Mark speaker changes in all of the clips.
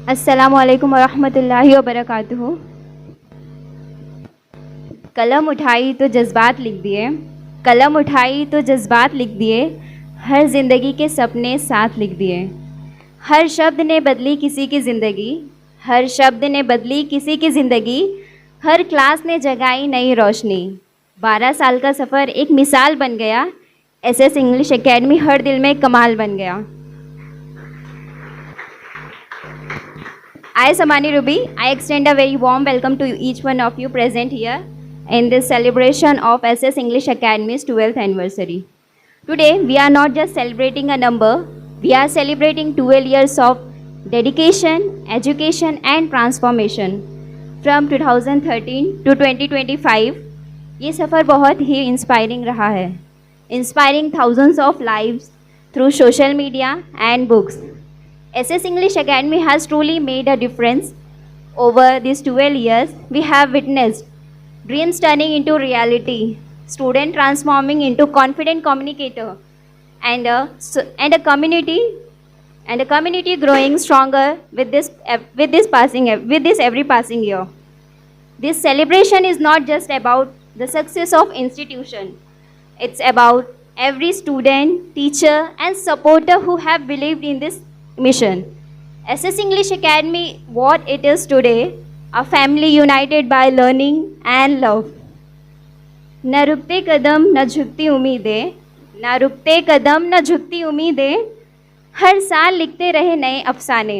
Speaker 1: अस्सलामुअलैकुम वरहमतुल्लाहि वबरकातुहू। कलम उठाई तो जज्बात लिख दिए, कलम उठाई तो जज्बात लिख दिए, हर ज़िंदगी के सपने साथ लिख दिए। हर शब्द ने बदली किसी की ज़िंदगी, हर शब्द ने बदली किसी की ज़िंदगी, हर क्लास ने जगाई नई रोशनी। 12 साल का सफ़र एक मिसाल बन गया, एसएस इंग्लिश एकेडमी हर दिल में कमाल बन गया। I, Samani Ruby, I extend a very warm welcome to each one of you present here in this celebration of SS English Academy's 12th anniversary. Today, we are not just celebrating a number, we are celebrating 12 years of dedication, education and transformation. From 2013 to 2025, ये सफ़र बहुत ही inspiring रहा है, inspiring thousands of lives through social media and books. SS English Academy has truly made a difference. Over these 12 years, we have witnessed dreams turning into reality, student transforming into confident communicator, and a community growing stronger with this every passing year. This celebration is not just about the success of institution. It's about every student, teacher, and supporter who have believed in this mission. SS English Academy, what it is today, a family united by learning and love. न रुकते कदम न झुकती उम्मीदें, न रुकते कदम न झुकती उम्मीदें, हर साल लिखते रहे नए अफसाने।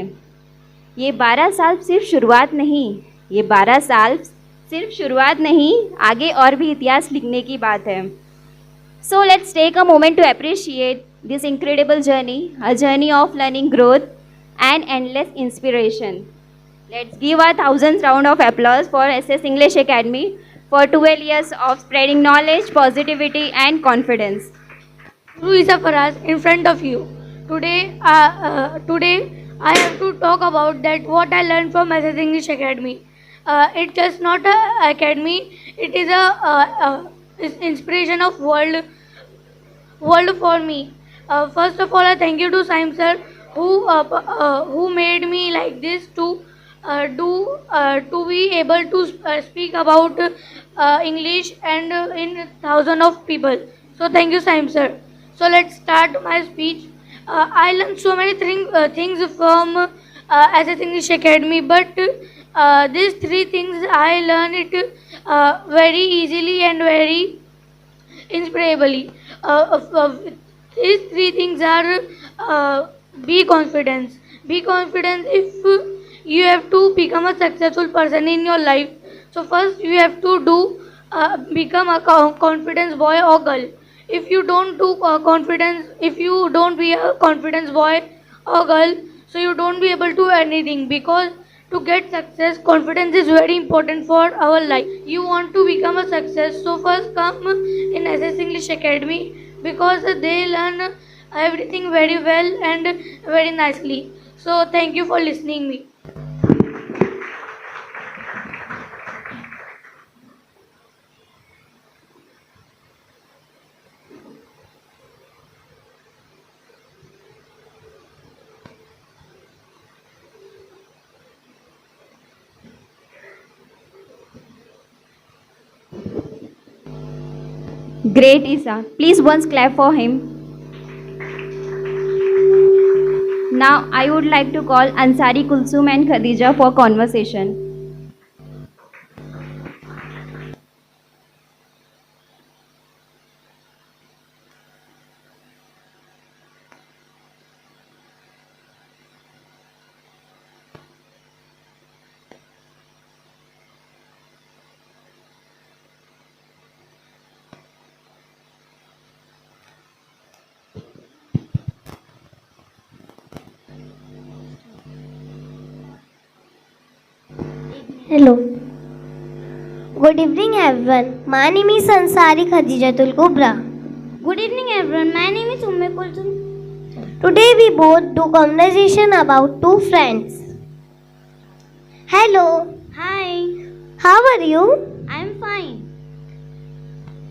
Speaker 1: ये 12 साल सिर्फ शुरुआत नहीं, ये 12 साल सिर्फ शुरुआत नहीं, आगे और भी इतिहास लिखने की बात है. So let's take a moment to appreciate this incredible journey, a journey of learning growth and endless inspiration. Let's give a thousand round of applause for SS English Academy for 12 years of spreading knowledge, positivity and confidence.
Speaker 2: Luisa Faraz in front of you. Today I have to talk about that what I learned from SS English Academy. It's just not an academy, it is a inspiration of world for me. First of all, I thank you to Saim sir who made me like this to be able to speak about English and in thousands of people. So thank you, Saim sir. So let's start my speech. I learned so many things from SS English Academy, but these three things I learned it very easily and very inspirably. These three things are be confident. Be confident if you have to become a successful person in your life. So first you have to do become a confidence boy or girl. If you don't do confidence, if you don't be a confidence boy or girl, so you don't be able to do anything, because to get success, confidence is very important for our life. You want to become a success, so first come in SS English Academy, because they learn everything very well and very nicely. So thank you for listening me.
Speaker 1: Great, Isa. Please once clap for him. Now I would like to call Ansari Kulsum and Khadija for conversation.
Speaker 3: Hello. Good evening everyone. My name is Ansari Khadijatul Kubra.
Speaker 4: Good evening everyone. My name is Umme Kulsum.
Speaker 3: Today we both do conversation about two friends. Hello.
Speaker 4: Hi.
Speaker 3: How are you?
Speaker 4: I'm fine.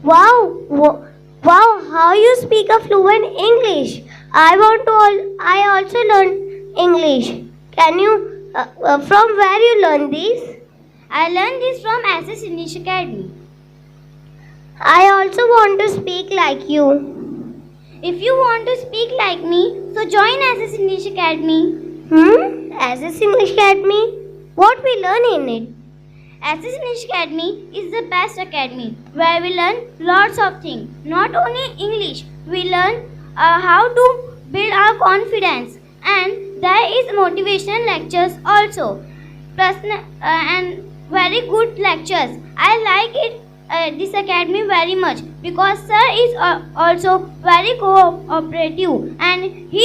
Speaker 3: Wow. Wow, how you speak a fluent English. I also learn English. Can you From where you learn this?
Speaker 4: I learned this from SS English Academy.
Speaker 3: I also want to speak like you.
Speaker 4: If you want to speak like me, so join SS English Academy.
Speaker 3: SS English Academy? What we learn in it?
Speaker 4: SS English Academy is the best academy where we learn lots of things. Not only English, we learn how to build our confidence, and there is motivational lectures also. And very good lectures. I like this academy very much because sir is also very cooperative, and he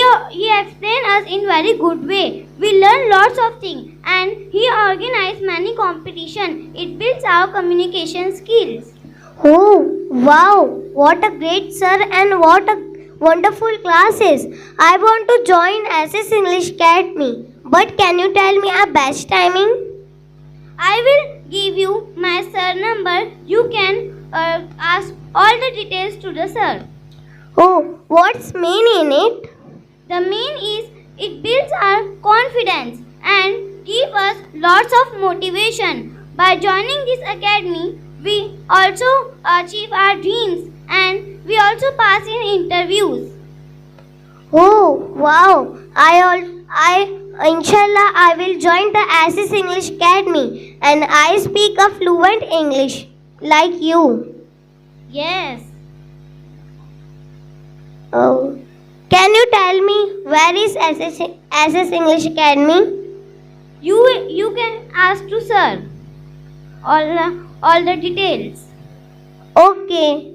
Speaker 4: explained us in very good way. We learn lots of things, and he organized many competition. It builds our communication skills.
Speaker 3: Oh, wow! What a great sir and what a wonderful classes. I want to join SS English Academy. But can you tell me a best timing?
Speaker 4: I will give you my sir number. You can ask all the details to the sir.
Speaker 3: Oh, what's main in it?
Speaker 4: The main is it builds our confidence and give us lots of motivation. By joining this academy, we also achieve our dreams, and we also pass in interviews.
Speaker 3: Oh, wow! Inshallah, I will join the SS English Academy and I speak a fluent English like you.
Speaker 4: Yes.
Speaker 3: Oh, can you tell me where is SS English Academy?
Speaker 4: You can ask to sir all the details.
Speaker 3: Okay.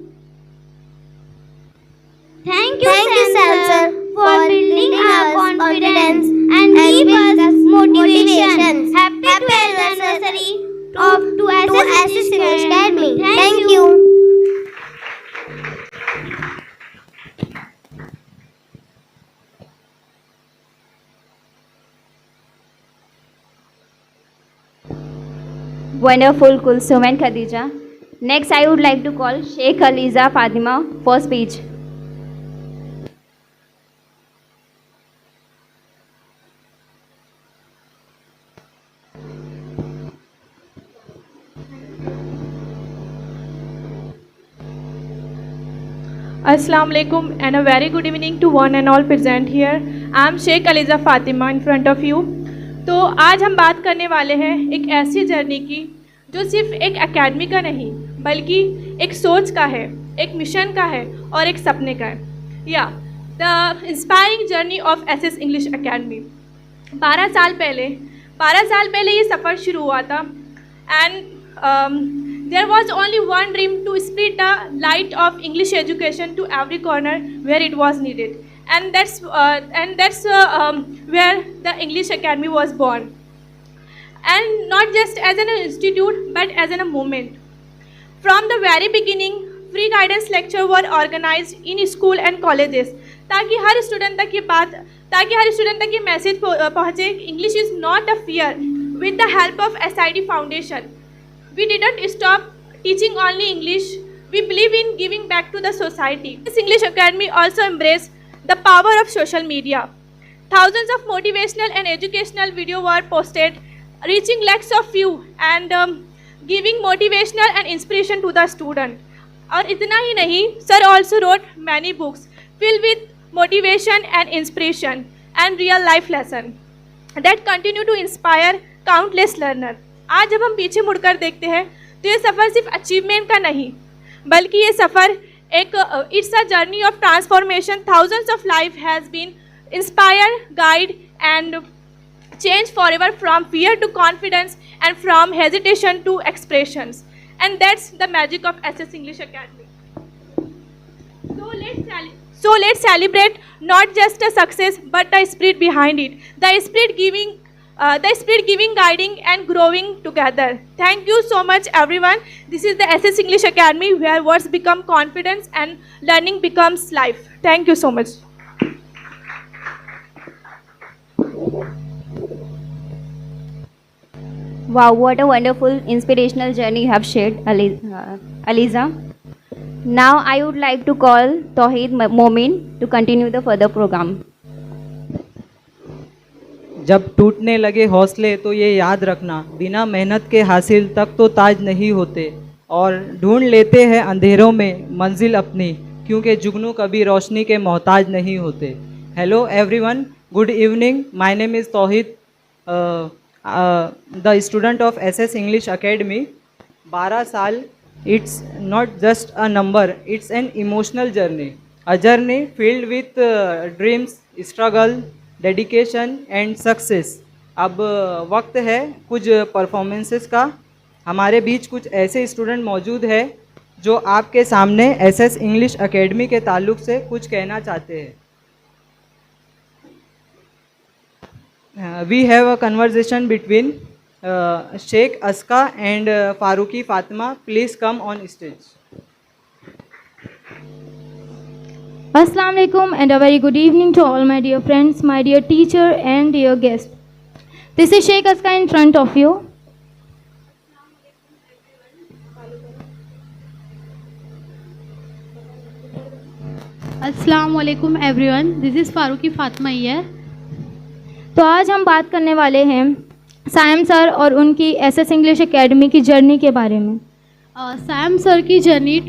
Speaker 4: Thank you,
Speaker 3: Thank you,
Speaker 4: Sam,
Speaker 3: Sam,
Speaker 4: for building our confidence and give us motivation. Happy 12th anniversary to SS English Academy. Thank you.
Speaker 1: Wonderful, Kulsum and Khadija. Next, I would like to call Sheikh Aliza Fatima for speech.
Speaker 5: Assalamu alaikum and a very good evening to one and all present here. I am Sheikh Aliza Fatima in front of you. तो आज हम बात करने वाले हैं एक ऐसी journey की जो सिर्फ एक एकेडमी का नहीं बल्कि एक सोच का है, एक मिशन का है और एक सपने का है. या the inspiring journey of SS English academy. 12 साल पहले ये सफ़र शुरू हुआ था. And there was only one dream: to spread the light of English education to every corner where it was needed, and that's where the English Academy was born, and not just as an institute but as a movement. From the very beginning, free guidance lecture were organized in school and colleges ताकि हर student तक ये message पहुँचे. English is not a fear. With the help of SID Foundation, we didn't stop teaching only English. We believe in giving back to the society. This English Academy also embraced the power of social media. Thousands of motivational and educational videos were posted, reaching lakhs of views and giving motivational and inspiration to the student. और इतना ही नहीं, sir also wrote many books filled with motivation and inspiration and real life lesson that continue to inspire countless learners. आज जब हम पीछे मुड़कर देखते हैं तो ये सफ़र सिर्फ अचीवमेंट का नहीं बल्कि ये सफ़र एक it's a journey of transformation. Thousands of life has been inspire, guide and change forever from fear to confidence and from hesitation to expressions. And that's the magic of SS English academy. So let's celebrate not just a success but the spirit behind it. The spirit giving, guiding and growing together. Thank you so much everyone. This is the SS English Academy where words become confidence and learning becomes life. Thank you so much.
Speaker 1: Wow, what a wonderful inspirational journey you have shared, Aliza. Now I would like to call Tawheed Momin to continue the further program.
Speaker 6: जब टूटने लगे हौसले तो ये याद रखना, बिना मेहनत के हासिल तक तो ताज नहीं होते, और ढूंढ लेते हैं अंधेरों में मंजिल अपनी, क्योंकि जुगनू कभी रोशनी के मोहताज नहीं होते। Hello everyone, good evening, my name is Tauheed, the student of SS English academy. 12 साल, it's not just a number, it's an emotional journey, a journey filled with dreams, struggle, dedication and success. अब वक्त है कुछ performances का। हमारे बीच कुछ ऐसे student मौजूद हैं जो आपके सामने एसएस इंग्लिश एकेडमी के ताल्लुक़ से कुछ कहना चाहते हैं। We have a conversation between Sheikh Aska and Farooqui Fatima, please come on stage.
Speaker 7: Assalamu alaikum and a very good evening to all my dear friends, my dear teacher and dear guest. This is Sheikh Aska in front of you.
Speaker 8: Assalamu alaikum everyone. This is Faruqi Fatima here.
Speaker 7: तो आज हम बात करने वाले हैं Sayam sir और उनकी SS English academy की जर्नी के बारे में।
Speaker 8: सैम सर की जर्नी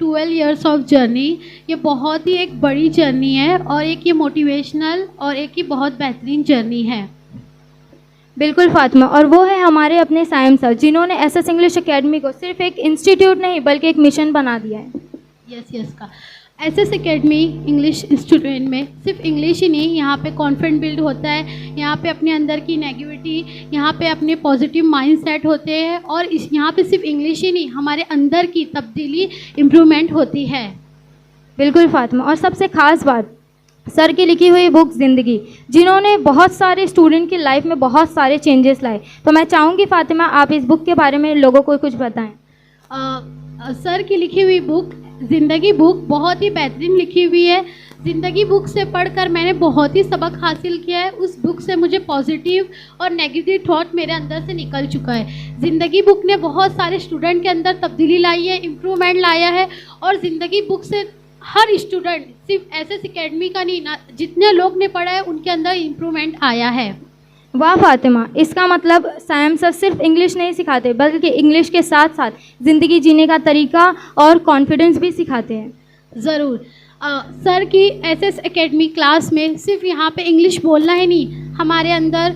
Speaker 8: 12 ईयर्स ऑफ जर्नी, ये बहुत ही एक बड़ी जर्नी है और एक ये मोटिवेशनल और एक ही बहुत बेहतरीन जर्नी है।
Speaker 7: बिल्कुल फातिमा, और वो है हमारे अपने सायम सर, जिन्होंने एसएस इंग्लिश एकेडमी को सिर्फ एक इंस्टीट्यूट नहीं बल्कि एक मिशन बना दिया है।
Speaker 8: यस का एसएस एकेडमी इंग्लिश इंस्टीट्यूट में सिर्फ इंग्लिश ही नहीं, यहाँ पे कॉन्फिडेंस बिल्ड होता है, यहाँ पे अपने अंदर की नेगेटिविटी, यहाँ पे अपने पॉजिटिव माइंडसेट होते हैं, और इस यहाँ पे सिर्फ इंग्लिश ही नहीं, हमारे अंदर की तब्दीली इम्प्रूवमेंट होती है।
Speaker 7: बिल्कुल फातिमा, और सबसे ख़ास बात सर की लिखी हुई बुक ज़िंदगी, जिन्होंने बहुत सारे स्टूडेंट की लाइफ में बहुत सारे चेंजेस लाए। तो मैं चाहूँगी फातिमा आप इस बुक के बारे में लोगों को कुछ बताएं।
Speaker 8: सर की लिखी हुई बुक ज़िंदगी बुक बहुत ही बेहतरीन लिखी हुई है। ज़िंदगी बुक से पढ़कर मैंने बहुत ही सबक हासिल किया है। उस बुक से मुझे पॉजिटिव और नेगेटिव थॉट मेरे अंदर से निकल चुका है। ज़िंदगी बुक ने बहुत सारे स्टूडेंट के अंदर तब्दीली लाई है, इम्प्रूवमेंट लाया है, और ज़िंदगी बुक से हर स्टूडेंट, सिर्फ एसएस एकेडमी का नहीं ना, जितने लोग ने पढ़ा है उनके अंदर इम्प्रूवमेंट आया है।
Speaker 7: वाह फातिमा, इसका मतलब सायम सर सिर्फ इंग्लिश नहीं सिखाते बल्कि इंग्लिश के साथ साथ ज़िंदगी जीने का तरीका और कॉन्फिडेंस भी सिखाते हैं।
Speaker 8: ज़रूर। सर की एसएस एकेडमी क्लास में सिर्फ यहाँ पे इंग्लिश बोलना ही नहीं, हमारे अंदर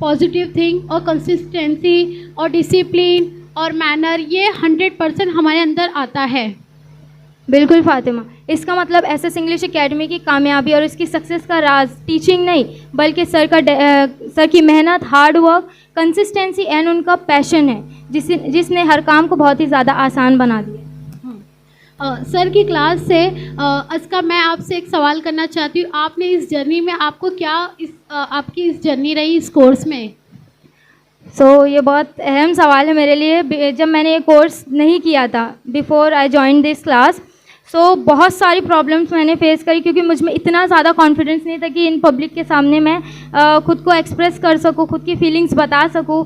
Speaker 8: पॉजिटिव थिंक और कंसिस्टेंसी और डिसिप्लिन और मैनर, ये 100% हमारे अंदर आता है।
Speaker 7: बिल्कुल फातिमा, इसका मतलब एसएस इंग्लिश एकेडमी की कामयाबी और इसकी सक्सेस का राज टीचिंग नहीं बल्कि सर की मेहनत, हार्ड वर्क, कंसिस्टेंसी एंड उनका पैशन है, जिसने हर काम को बहुत ही ज़्यादा आसान बना दिया।
Speaker 8: सर की क्लास से अस्का, मैं आपसे एक सवाल करना चाहती हूँ। आपने इस जर्नी में आपको क्या आपकी इस जर्नी रही इस कोर्स में?
Speaker 7: ये बहुत अहम सवाल है मेरे लिए। जब मैंने ये कोर्स नहीं किया था, before I join this class, बहुत सारी प्रॉब्लम्स मैंने फेस करी, क्योंकि मुझ में इतना ज़्यादा कॉन्फिडेंस नहीं था कि इन पब्लिक के सामने मैं खुद को एक्सप्रेस कर सकूँ, खुद की फीलिंग्स बता सकूँ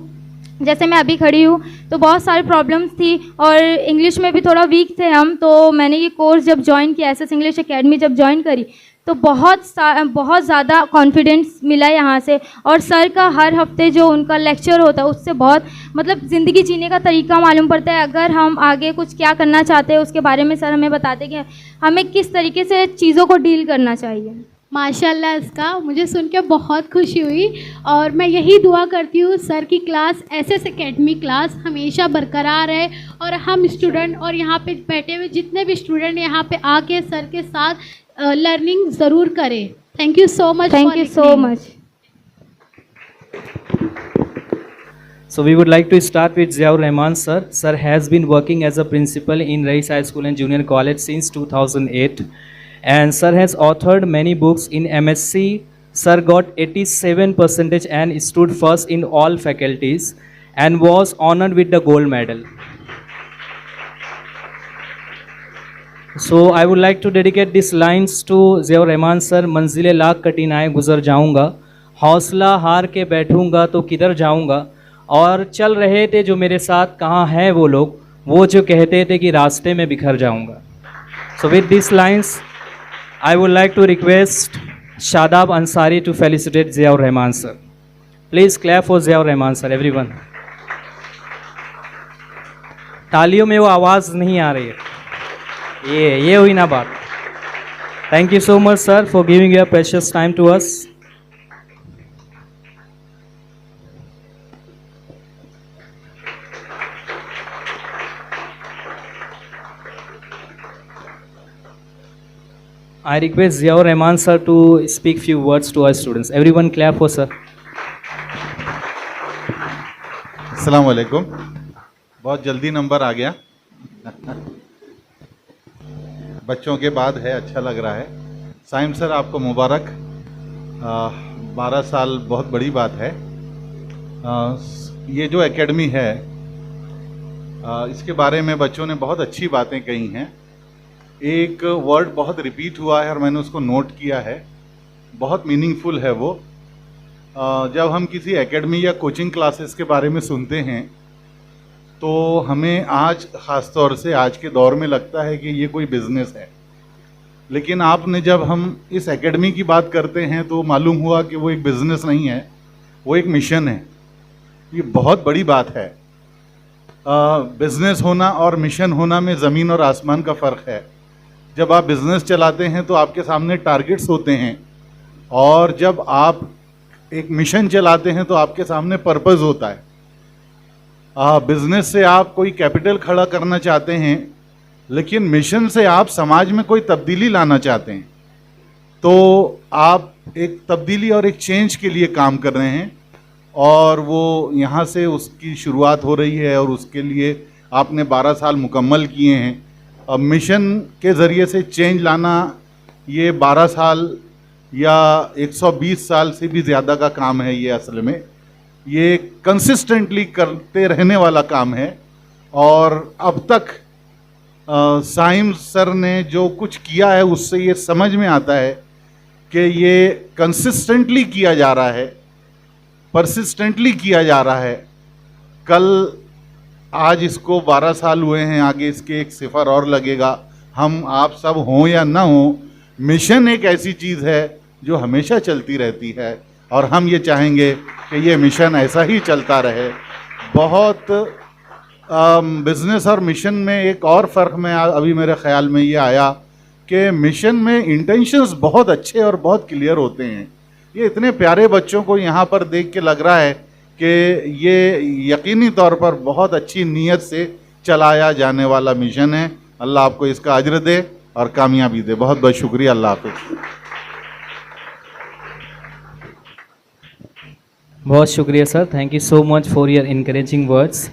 Speaker 7: जैसे मैं अभी खड़ी हूँ। तो बहुत सारी प्रॉब्लम्स थी और इंग्लिश में भी थोड़ा वीक थे हम। तो मैंने ये कोर्स जब ज्वाइन किया, एसएस इंग्लिश एकेडमी जब ज्वाइन करी, तो बहुत ज़्यादा कॉन्फिडेंस मिला यहाँ से। और सर का हर हफ्ते जो उनका लेक्चर होता है उससे बहुत मतलब ज़िंदगी जीने का तरीका मालूम पड़ता है। अगर हम आगे कुछ क्या करना चाहते हैं उसके बारे में सर हमें बताते कि हमें किस तरीके से चीज़ों को डील करना चाहिए।
Speaker 8: माशाल्लाह, इसका मुझे सुन के बहुत खुशी हुई, और मैं यही दुआ करती हूँ सर की क्लास, एसएस एकेडमी क्लास हमेशा बरकरार रहे, और हम स्टूडेंट और यहाँ पे बैठे हुए जितने भी स्टूडेंट यहाँ पे आके सर के साथ लर्निंग ज़रूर करें। Thank you so much.
Speaker 7: Thank you so much.
Speaker 9: So we would like to start with Ziaur Rahman sir. Sir has been working as a principal in Rais High School and Junior College since 2008, and sir has authored many books. In MSc, sir got 87% and stood first in all faculties and was honored with the gold medal. So I would like to dedicate these lines to Ziaur Rahman sir. मंजिले लाख कठिनाई गुजर जाऊंगा, हौसला हार के बैठूंगा तो किधर जाऊंगा, और चल रहे थे जो मेरे साथ, कहाँ हैं वो लोग, वो जो कहते थे कि रास्ते में बिखर जाऊंगा. So with these lines, I would like to request Shadab Ansari to felicitate Ziaur Rahman sir. Please clap for Ziaur Rahman sir, everyone. तालियों में वो आवाज़ नहीं आ रही है, ये हुई ना बात. Thank you so much sir for giving your precious time to us. I request Ziaur Rahman sir to speak few words to our students. Everyone clap for sir.
Speaker 10: अस्सलाम वालेकुम. बहुत जल्दी नंबर आ गया. बच्चों के बाद है, अच्छा लग रहा है. साइम सर आपको मुबारक. 12 साल बहुत बड़ी बात है. ये जो एकेडमी है इसके बारे में बच्चों ने बहुत अच्छी बातें कही हैं. एक वर्ड बहुत रिपीट हुआ है और मैंने उसको नोट किया है, बहुत मीनिंगफुल है वो. जब हम किसी एकेडमी या कोचिंग क्लासेस के बारे में सुनते हैं तो हमें आज ख़ास तौर से आज के दौर में लगता है कि ये कोई बिज़नेस है. लेकिन आपने जब हम इस एकेडमी की बात करते हैं तो मालूम हुआ कि वो एक बिज़नेस नहीं है, वो एक मिशन है. ये बहुत बड़ी बात है. बिज़नेस होना और मिशन होना में ज़मीन और आसमान का फ़र्क है. जब आप बिज़नेस चलाते हैं तो आपके सामने टारगेट्स होते हैं, और जब आप एक मिशन चलाते हैं तो आपके सामने पर्पज़ होता है. बिज़नेस से आप कोई कैपिटल खड़ा करना चाहते हैं, लेकिन मिशन से आप समाज में कोई तब्दीली लाना चाहते हैं. तो आप एक तब्दीली और एक चेंज के लिए काम कर रहे हैं, और वो यहाँ से उसकी शुरुआत हो रही है, और उसके लिए आपने 12 साल मुकम्मल किए हैं. अब मिशन के ज़रिए से चेंज लाना ये 12 साल या 120 साल से भी ज़्यादा का काम है. ये असल में ये कंसिस्टेंटली करते रहने वाला काम है. और अब तक साइम सर ने जो कुछ किया है उससे ये समझ में आता है कि ये कंसिस्टेंटली किया जा रहा है, परसिस्टेंटली किया जा रहा है. कल आज इसको 12 साल हुए हैं, आगे इसके एक सिफर और लगेगा. हम आप सब हों या ना हों, मिशन एक ऐसी चीज़ है जो हमेशा चलती रहती है, और हम ये चाहेंगे कि ये मिशन ऐसा ही चलता रहे. बहुत बिज़नेस और मिशन में एक और फ़र्क में अभी मेरे ख़्याल में ये आया कि मिशन में इंटेंशंस बहुत अच्छे और बहुत क्लियर होते हैं. ये इतने प्यारे बच्चों को यहाँ पर देख के लग रहा है कि ये यकीनी तौर पर बहुत अच्छी नीयत से चलाया जाने वाला मिशन है. अल्लाह आपको इसका अज्र दे और कामयाबी दे. बहुत बहुत शुक्रिया. अल्लाह हाफ़िज़.
Speaker 9: बहुत शुक्रिया sir. Thank you so much for your encouraging words.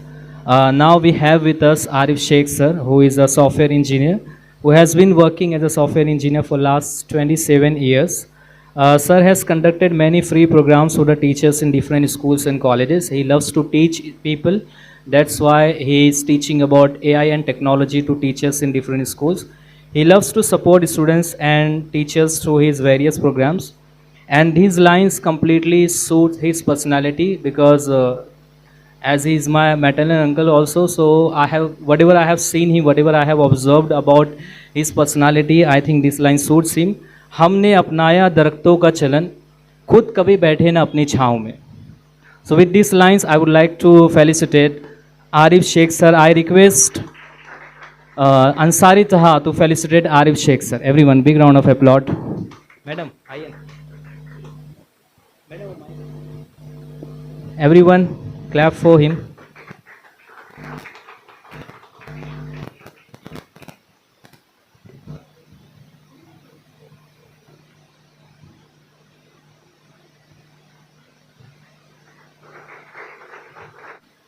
Speaker 9: Now we have with us Arif Sheikh sir, who is a software engineer, who has been working as a software engineer for last 27 years. Sir has conducted many free programs for the teachers in different schools and colleges. He loves to teach people. That's why he is teaching about AI and technology to teachers in different schools. He loves to support students and teachers through his various programs. And his lines completely suit his personality because as he is my maternal uncle also, so whatever I have seen him, whatever I have observed about his personality, I think this line suits him. हमने अपनाया दरख्तों का चलन, खुद कभी बैठे ना अपनी छाँव में. So with these lines, I would like to felicitate Arif Sheikh sir. I request Ansari Taha to felicitate Arif Sheikh sir. Everyone, big round of applause. Madam, everyone, clap for him.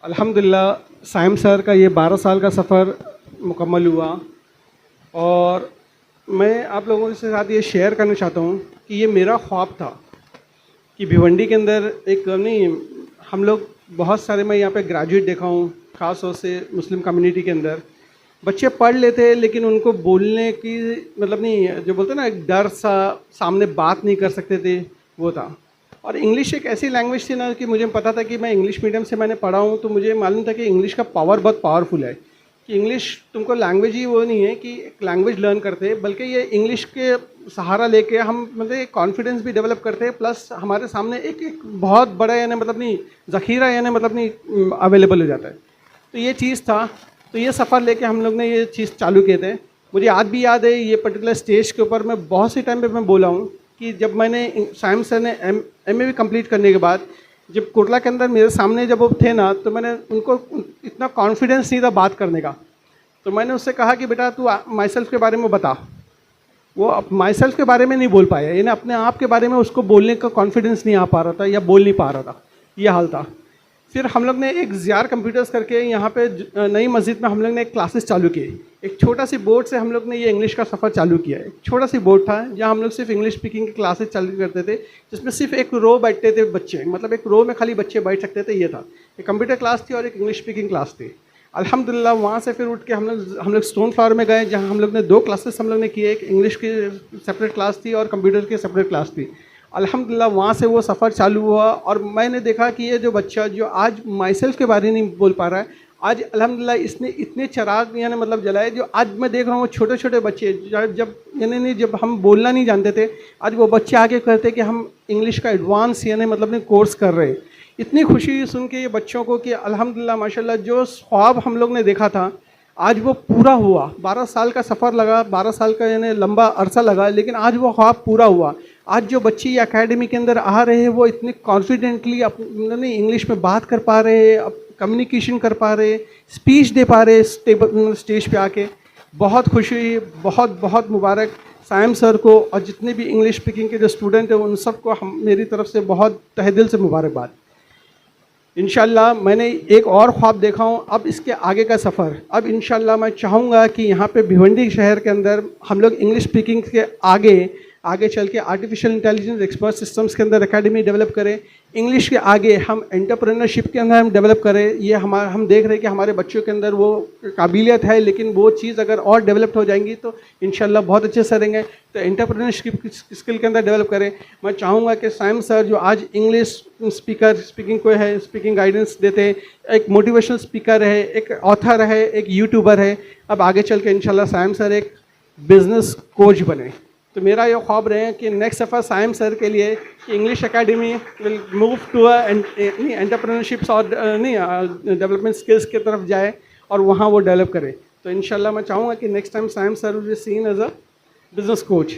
Speaker 11: अल्हम्दुलिल्लाह Saim sir का ये 12 साल का सफ़र मुकम्मल हुआ, और मैं आप लोगों के साथ ये शेयर करना चाहता हूँ कि ये मेरा ख्वाब था कि भिवंडी के अंदर एक नहीं, हम लोग बहुत सारे, मैं यहाँ पे ग्रेजुएट देखा हूँ ख़ास तौर से मुस्लिम कम्युनिटी के अंदर, बच्चे पढ़ लेते हैं लेकिन उनको बोलने की मतलब नहीं, जो बोलते हैं ना, एक डर सा, सामने बात नहीं कर सकते थे, वो था. और इंग्लिश एक ऐसी लैंग्वेज थी ना कि मुझे पता था कि मैं इंग्लिश मीडियम से मैंने पढ़ा हूँ, तो मुझे मालूम था कि इंग्लिश का पावर बहुत पावरफुल है. कि इंग्लिश तुमको लैंग्वेज ही वो नहीं है कि एक लैंग्वेज लर्न करते हैं, बल्कि ये इंग्लिश के सहारा लेके हम मतलब एक कॉन्फिडेंस भी डेवलप करते हैं, प्लस हमारे सामने एक बहुत बड़ा यानी मतलब नहीं ज़ख़ीरा यानी मतलब नहीं अवेलेबल हो जाता है। तो ये चीज़ था, तो ये सफ़र लेके हम लोग ने ये चीज़ चालू किए थे। मुझे आज भी याद है ये पर्टिकुलर स्टेज के ऊपर मैं बहुत सी टाइम पे मैं बोला हूँ कि जब मैंने साइम सर ने एम ए कंप्लीट करने के बाद जब कोटला के अंदर मेरे सामने जब वो थे ना, तो मैंने उनको इतना कॉन्फिडेंस नहीं था बात करने का, तो मैंने उससे कहा कि बेटा तू माई सेल्फ के बारे में बता। वो माई सेल्फ के बारे में नहीं बोल पाया, यानी अपने आप के बारे में उसको बोलने का कॉन्फिडेंस नहीं आ पा रहा था या बोल नहीं पा रहा था, ये हाल था। फिर हम लोग ने एक ज़ियार कंप्यूटर्स करके यहाँ पे नई मस्जिद में हम लोग ने एक क्लासेस चालू किए। एक छोटा सी बोर्ड से हम लोग ने ये इंग्लिश का सफ़र चालू किया। एक छोटा सी बोर्ड था जहाँ हम लोग सिर्फ इंग्लिश स्पीकिंग की क्लासेस चालू करते थे, जिसमें सिर्फ एक रो बैठते थे बच्चे, मतलब एक रो में खाली बच्चे बैठ सकते थे। ये था एक कंप्यूटर क्लास थी और एक इंग्लिश स्पीकिंग क्लास थी। अल्हम्दुलिल्लाह वहाँ से फिर उठ के हम लोग स्टोन फ्लावर में गए, जहाँ हम लोग ने 2 क्लासेस हम लोग ने किए। एक इंग्लिश की सेपरेट क्लास थी और कंप्यूटर की सेपरेट क्लास थी। अल्हम्दुलिल्लाह वहाँ से वो सफ़र चालू हुआ और मैंने देखा कि ये जो बच्चा जो आज माई सेल्फ के बारे में नहीं बोल पा रहा है, आज अल्हम्दुलिल्लाह इसने इतने चिराग यानी मतलब जलाए, जो आज मैं देख रहा हूँ वो छोटे छोटे बच्चे जब हम बोलना नहीं जानते थे, आज वो बच्चे आके कहते कि हम इंग्लिश का एडवांस यानी मतलब कोर्स कर रहे हैं। इतनी खुशी सुन के ये बच्चों को कि अल्हम्दुलिल्लाह माशाल्लाह जो ख्वाब हम लोग ने देखा था आज वो पूरा हुआ। 12 साल का सफ़र लगा, 12 साल का यानी लंबा अरसा लगा, लेकिन आज वो ख्वाब पूरा हुआ। आज जो बच्चे ये अकेडमी के अंदर आ रहे हैं वो इतने कॉन्फिडेंटली अपने इंग्लिश में बात कर पा रहे हैं, कम्युनिकेशन कर पा रहे, स्पीच दे पा रहे स्टेज पे आके। बहुत खुशी हुई, बहुत बहुत मुबारक साइम सर को और जितने भी इंग्लिश स्पीकिंग के जो स्टूडेंट हैं उन सबको हम मेरी तरफ से बहुत तहे दिल से मुबारकबाद। इंशाल्लाह मैंने एक और ख्वाब देखा हूँ, अब इसके आगे का सफ़र। अब इंशाल्लाह मैं चाहूँगा कि यहाँ पे भिवंडी शहर के अंदर हम लोग इंग्लिश स्पीकिंग के आगे चल के आर्टिफिशियल इंटेलिजेंस एक्सपर्ट सिस्टम्स के अंदर एकेडमी डेवलप करें। इंग्लिश के आगे हम एंटरप्रेन्योरशिप के अंदर हम डेवलप करें। ये हम देख रहे हैं कि हमारे बच्चों के अंदर वो काबिलियत है, लेकिन वो चीज़ अगर और डेवलप हो जाएंगी तो इंशाल्लाह बहुत अच्छे से रहेंगे। तो एंटरप्रेन्योरशिप स्किल के अंदर डेवलप करें। मैं चाहूँगा कि साइम सर जो आज इंग्लिश स्पीकिंग को है, स्पीकिंग गाइडेंस देते हैं, एक मोटिवेशनल स्पीकर है, एक ऑथर है, एक यूट्यूबर है, अब आगे चल के इंशाल्लाह साइम सर एक बिजनेस कोच बने। तो मेरा ये ख्वाब रहे कि नेक्स्ट सफ़र साइम सर के लिए कि English academy will move to entrepreneurships और डेवलपमेंट स्किल्स की तरफ जाए और वहाँ वो डेवलप करे। तो इंशाल्लाह मैं चाहूँगा कि next time Saim sir will be seen as a business coach.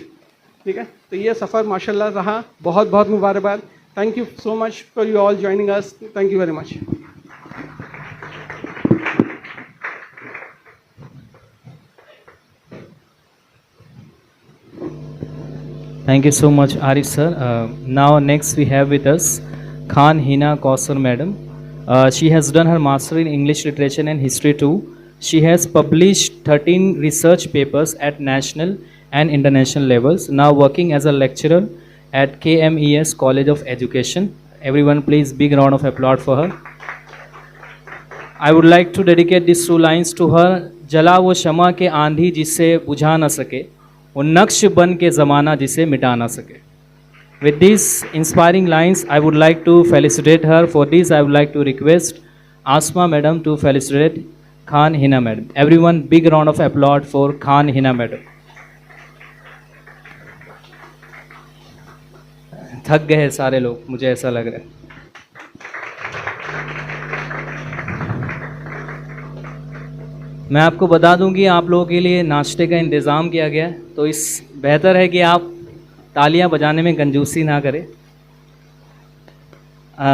Speaker 11: ठीक है, तो ये सफ़र माशाल्लाह रहा। बहुत बहुत मुबारकबाद। Thank you so much for you all joining us. Thank you very much.
Speaker 9: Thank you so much, Arif sir. Now next we have with us Khan Hina Kausar madam. She has done her master in English literature and history too. She has published 13 research papers at national and international levels. Now working as a lecturer at KMES College of Education. Everyone please big round of applause for her. I would like to dedicate these 2 lines to her. जला वो शमा के आंधी जिसे बुझा न सके, वो नक्श बन के ज़माना जिसे मिटा ना सके. With these inspiring lines, I would like to felicitate her. For this, I would like to request Asma madam to felicitate Khan Hina madam. Everyone, big round of applause for Khan Hina madam. थक गए हैं सारे लोग, मुझे ऐसा लग रहा है. मैं आपको बता दूं कि आप लोगों के लिए नाश्ते का इंतज़ाम किया गया है, तो इस बेहतर है कि आप तालियां बजाने में कंजूसी ना करें.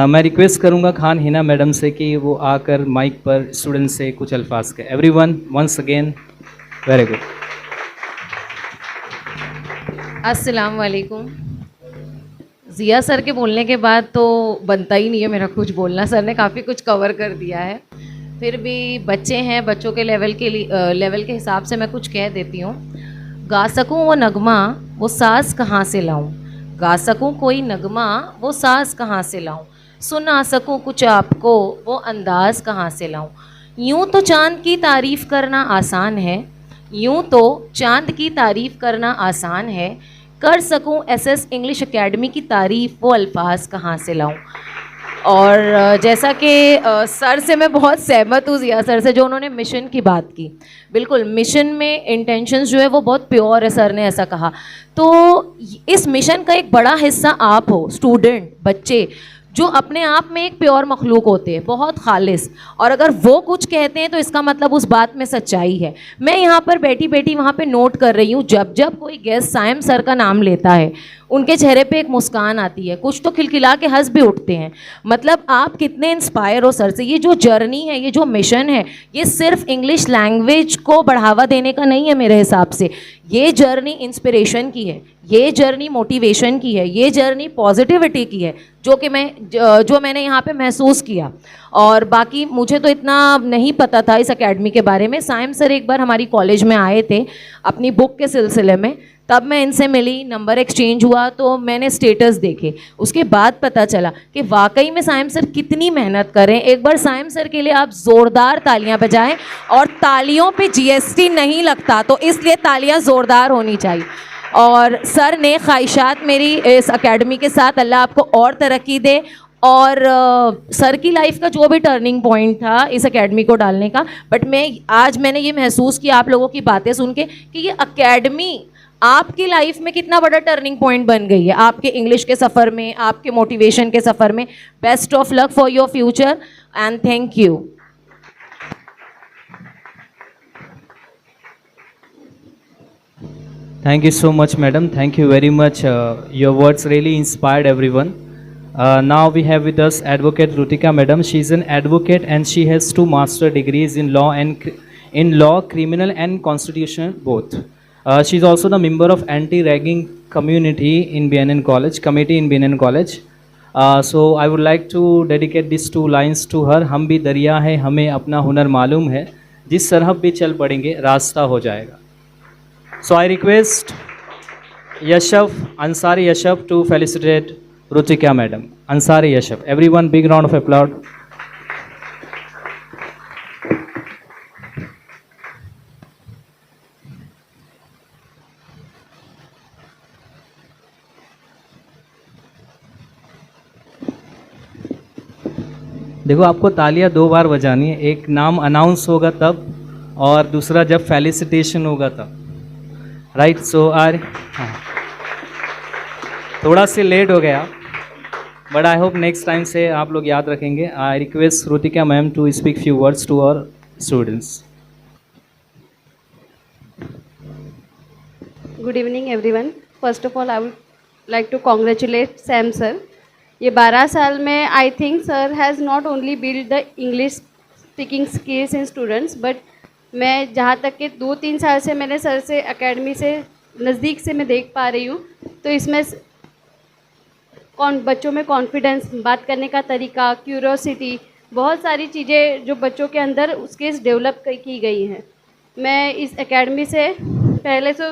Speaker 9: मैं रिक्वेस्ट करूंगा खान हिना मैडम से कि वो आकर माइक पर स्टूडेंट से कुछ अल्फाज कहें. Everyone once again very good.
Speaker 12: अस्सलाम वालेकुम. ज़िया सर के बोलने के बाद तो बनता ही नहीं है मेरा कुछ बोलना. सर ने काफ़ी कुछ कवर कर दिया है. फिर भी बच्चे हैं, बच्चों के लेवल के हिसाब से मैं कुछ कह देती हूँ. गा सकूँ वो नगमा वो साज़ कहाँ से लाऊं, गा सकूँ कोई नगमा वो साज़ कहाँ से लाऊं, सुना सकूँ कुछ आपको वो अंदाज़ कहाँ से लाऊं. यूँ तो चाँद की तारीफ़ करना आसान है, यूँ तो चाँद की तारीफ़ करना आसान है, कर सकूँ SS इंग्लिश एकेडमी की तारीफ़ वो अल्फाज कहाँ से लाऊं. और जैसा कि सर से मैं बहुत सहमत हूँ, जिया सर से, जो उन्होंने मिशन की बात की, बिल्कुल मिशन में इंटेंशंस जो है वो बहुत प्योर है, सर ने ऐसा कहा। तो इस मिशन का एक बड़ा हिस्सा आप हो, स्टूडेंट, बच्चे जो अपने आप में एक प्योर मखलूक होते हैं, बहुत खालिस, और अगर वो कुछ कहते हैं तो इसका मतलब उस बात में सच्चाई है। मैं यहाँ पर बैठी बैठी वहाँ पे नोट कर रही हूँ, जब जब कोई गेस्ट साइम सर का नाम लेता है उनके चेहरे पे एक मुस्कान आती है, कुछ तो खिलखिला के हंस भी उठते हैं। मतलब आप कितने इंस्पायर हो सर से। ये जो जर्नी है, ये जो मिशन है, ये सिर्फ इंग्लिश लैंग्वेज को बढ़ावा देने का नहीं है मेरे हिसाब से। ये जर्नी इंस्पिरेशन की है, ये जर्नी मोटिवेशन की है, ये जर्नी पॉजिटिविटी की है, जो मैंने यहाँ पे महसूस किया। और बाकी मुझे तो इतना नहीं पता था इस एकेडमी के बारे में। साइम सर एक बार हमारी कॉलेज में आए थे अपनी बुक के सिलसिले में, तब मैं इनसे मिली, नंबर एक्सचेंज हुआ, तो मैंने स्टेटस देखे, उसके बाद पता चला कि वाकई में साइम सर कितनी मेहनत करें। एक बार साइम सर के लिए आप ज़ोरदार तालियां बजाएं, और तालियों पे जीएसटी नहीं लगता, तो इसलिए तालियां ज़ोरदार होनी चाहिए। और सर ने ख्वाहिशात मेरी इस एकेडमी के साथ, अल्लाह आपको और तरक्की दे। और सर की लाइफ का जो भी टर्निंग पॉइंट था इस एकेडमी को डालने का, बट मैंने ये महसूस किया आप लोगों की बातें सुन के कि ये एकेडमी आपकी लाइफ में कितना बड़ा टर्निंग पॉइंट बन गई है, आपके इंग्लिश के सफ़र में, आपके मोटिवेशन के सफ़र में। Best of luck for your future and thank you.
Speaker 9: Thank you so much, madam. Thank you very much. Your words really inspired everyone. Now we have with us Advocate Rutika, madam. She is an advocate and she has 2 master degrees in law and criminal and constitutional both. She is also the member of anti-ragging community in BNN College, committee in BNN College. So I would like to dedicate these 2 lines to her. हम भी दरिया है, हमें अपना हुनर मालूम है, जिस सरहद भी चल पड़ेंगे रास्ता हो जाएगा. So I request Yashav, Ansari Yashav to felicitate Rutika madam. Ansari Yashav. Everyone, big round of applause. देखो, आपको तालियां 2 बार बजानी है, एक नाम अनाउंस होगा तब, और दूसरा जब फेलिसिटेशन होगा तब, राइट? सो थोड़ा सी लेट हो गया, but I hope next time से आप लोग याद रखेंगे. I request Rutika ma'am to speak few words to our students.
Speaker 13: Good evening everyone. First of all, I would like to congratulate Sam sir. ये 12 साल में I think sir has not only built the English speaking skills in students, but मैं जहाँ तक कि 2-3 साल से मैंने सर से एकेडमी से नज़दीक से मैं देख पा रही हूँ, तो इसमें बच्चों में कॉन्फिडेंस, बात करने का तरीका, क्यूरोसिटी, बहुत सारी चीज़ें जो बच्चों के अंदर स्किल्स डेवलप की गई हैं. मैं इस एकेडमी से पहले से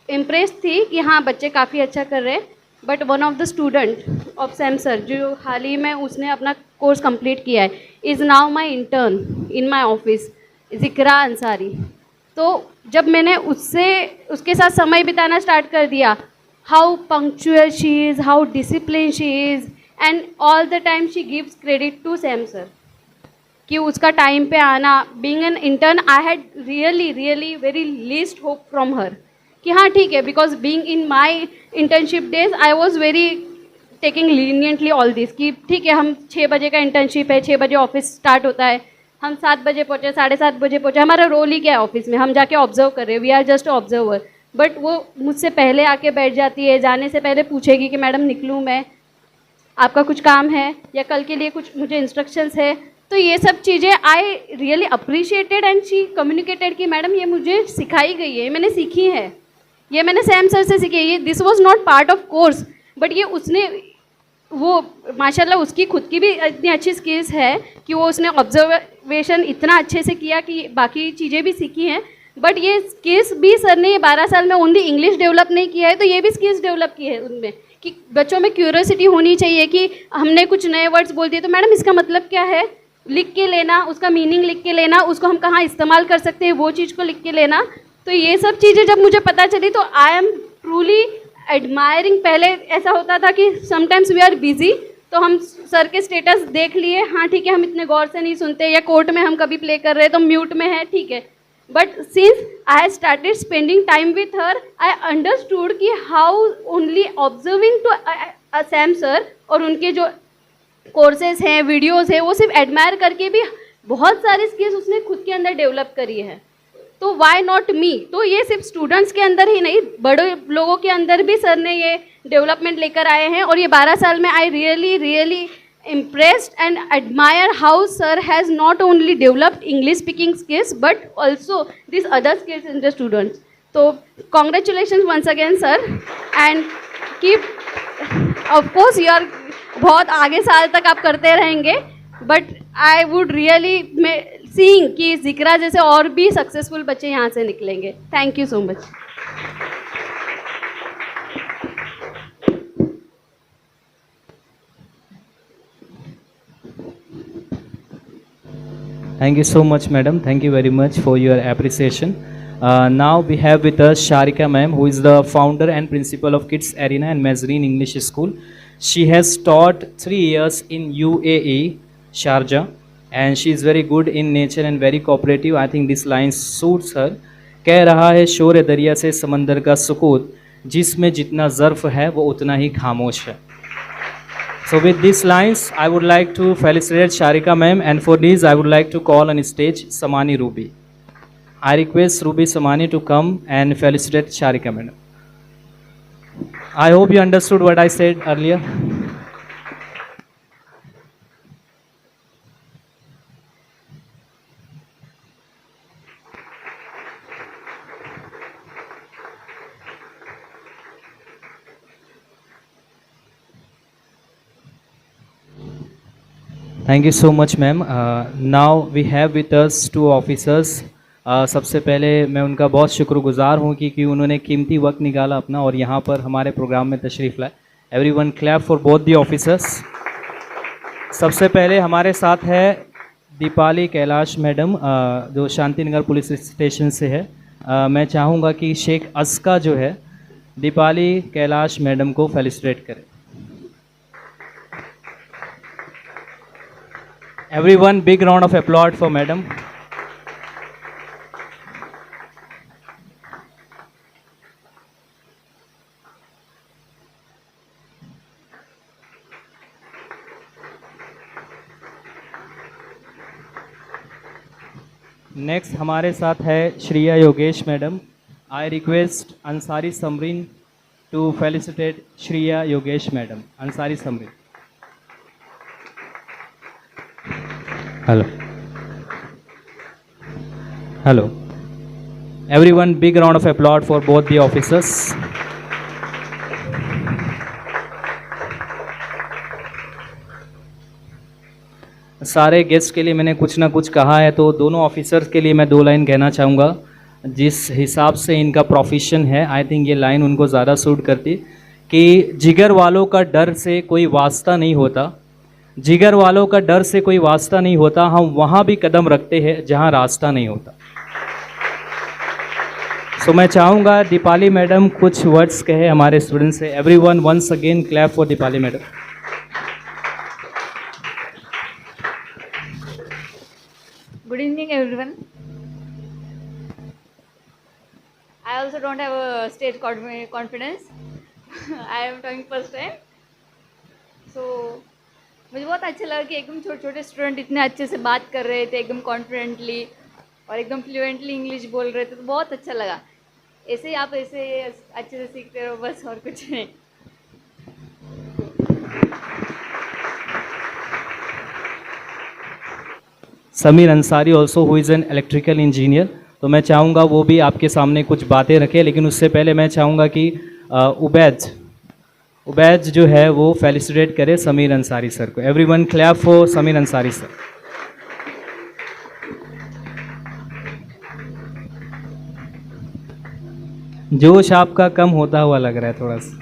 Speaker 13: इम्प्रेस थी कि हाँ बच्चे काफ़ी अच्छा कर रहे हैं, but one of the student of Sam sir जो हाल ही में उसने अपना कोर्स कंप्लीट किया है, is now my intern in my office, Zikra Ansari. तो जब मैंने उसके साथ समय बिताना स्टार्ट कर दिया, how punctual she is, how discipline she is, and all the time she gives credit to Sam sir कि उसका टाइम पे आना. Being an intern I had really very least hope from her कि हाँ ठीक है, because being in my internship days I was very taking leniently all this कि ठीक है हम 6 बजे का इंटर्नशिप है, 6 बजे ऑफिस स्टार्ट होता है, हम 7 बजे पहुँचे, 7:30 बजे पहुँचे, हमारा रोल ही क्या है ऑफिस में, हम जाके ऑब्जर्व कर रहे हैं, we are just observer. But वो मुझसे पहले आके बैठ जाती है, जाने से पहले पूछेगी कि मैडम निकलूँ मैं, आपका कुछ काम है या कल के लिए कुछ मुझे इंस्ट्रक्शंस है. तो ये सब चीज़ें I really appreciated and she communicated कि मैडम ये मुझे सिखाई गई है, मैंने सीखी है, ये मैंने सैम सर से सीखी है. ये this was not part of course, but ये उसने वो माशाल्लाह उसकी खुद की भी इतनी अच्छी स्किल्स है कि वो उसने ऑब्जर्वेशन इतना अच्छे से किया कि बाकी चीज़ें भी सीखी हैं. बट ये स्किल्स भी सर ने 12 साल में ओनली इंग्लिश डेवलप नहीं किया है, तो ये भी स्किल्स डेवलप की है उनमें कि बच्चों में क्यूरियोसिटी होनी चाहिए कि हमने कुछ नए वर्ड्स बोल दिए तो मैडम इसका मतलब क्या है, लिख के लेना, उसका मीनिंग लिख के लेना, उसको हम कहाँ इस्तेमाल कर सकते हैं वो चीज़ को लिख के लेना. तो ये सब चीज़ें जब मुझे पता चली तो आई एम ट्रूली एडमायरिंग. पहले ऐसा होता था कि समटाइम्स वी आर बिजी, तो हम सर के स्टेटस देख लिए, हाँ ठीक है, हम इतने गौर से नहीं सुनते, या कोर्ट में हम कभी प्ले कर रहे हैं तो म्यूट में है, ठीक है. But since I started spending time with her, I understood कि how only observing to Sam sir और उनके जो कोर्सेज हैं, वीडियोस हैं, वो सिर्फ एडमायर करके भी बहुत सारी स्किल्स उसने खुद के अंदर डेवलप करी है. तो वाई नॉट मी. तो ये सिर्फ स्टूडेंट्स के अंदर ही नहीं, बड़े लोगों के अंदर भी सर ने ये डेवलपमेंट लेकर आए हैं. और ये 12 साल में I really impressed and admire how sir has not only developed English speaking skills but also these other skills in the students. So congratulations once again sir, and keep, of course you are बहुत आगे साल तक आप करते रहेंगे, but I would really seeing कि जिक्रा जैसे और भी सक्सेसफुल बच्चे यहाँ से निकलेंगे. Thank you so much.
Speaker 9: Thank you so much, madam. Thank you very much for your appreciation. Now we have with us Sharika ma'am, who is the founder and principal of Kids Arena and Mazreen English School. She has taught 3 years in UAE, Sharjah, and she is very good in nature and very cooperative. I think this line suits her. कह रहा है शोर दरिया से समंदर का सुकूत, जिसमें जितना ज़र्फ है वो उतना ही खामोश है. So with these lines, I would like to felicitate Sharika ma'am, and for this I would like to call on stage Samani Ruby. I request Ruby Samani to come and felicitate Sharika madam. I hope you understood what I said earlier. Thank you so much ma'am. Now we have with us 2 officers. सबसे पहले मैं उनका बहुत शुक्रगुजार हूँ कि उन्होंने कीमती वक्त निकाला अपना और यहाँ पर हमारे प्रोग्राम में तशरीफ़ लाए. Everyone clap for both the officers. सबसे पहले हमारे साथ है दीपाली कैलाश मैडम, जो शांति नगर पुलिस स्टेशन से है. मैं चाहूँगा कि शेख अस्का जो है दीपाली कैलाश मैडम को फेलिसिटेट करें. Everyone, big round of applause for madam. Next हमारे साथ है Shriya Yogesh madam. I request Ansari Samrin to felicitate Shriya Yogesh madam. Ansari Samrin. Hello. Everyone, big round of applause for both the officers. सारे guest के लिए मैंने कुछ ना कुछ कहा है, तो दोनों ऑफिसर्स के लिए मैं 2 लाइन कहना चाहूँगा. जिस हिसाब से इनका प्रोफेशन है, आई थिंक ये लाइन उनको ज़्यादा सूट करती कि जिगर वालों का डर से कोई वास्ता नहीं होता, जिगर वालों का डर से कोई वास्ता नहीं होता, हम वहाँ भी कदम रखते हैं जहाँ रास्ता नहीं होता. सो मैं चाहूँगा दीपाली मैडम कुछ वर्ड्स कहे हमारे स्टूडेंट्स से. Everyone once again clap for Deepali madam.
Speaker 14: Good evening everyone. I also don't have a stage confidence. I am talking first time. So मुझे बहुत अच्छा लगा कि एकदम छोटे छोटे स्टूडेंट इतने अच्छे से बात कर रहे थे, एकदम कॉन्फिडेंटली और एकदम फ्लुएंटली इंग्लिश बोल रहे थे, तो बहुत अच्छा लगा. ऐसे ही आप ऐसे अच्छे से सीखते रहो, बस और कुछ नहीं.
Speaker 9: Sameer Ansari also who is an electrical engineer. तो मैं चाहूँगा वो भी आपके सामने कुछ बातें रखे, लेकिन उससे पहले मैं चाहूँगा कि उबैद जो है वो फेलिसिटेट करे समीर अंसारी सर को. Everyone clap for Sameer Ansari sir. जोश आपका कम होता हुआ लग रहा है थोड़ा सा.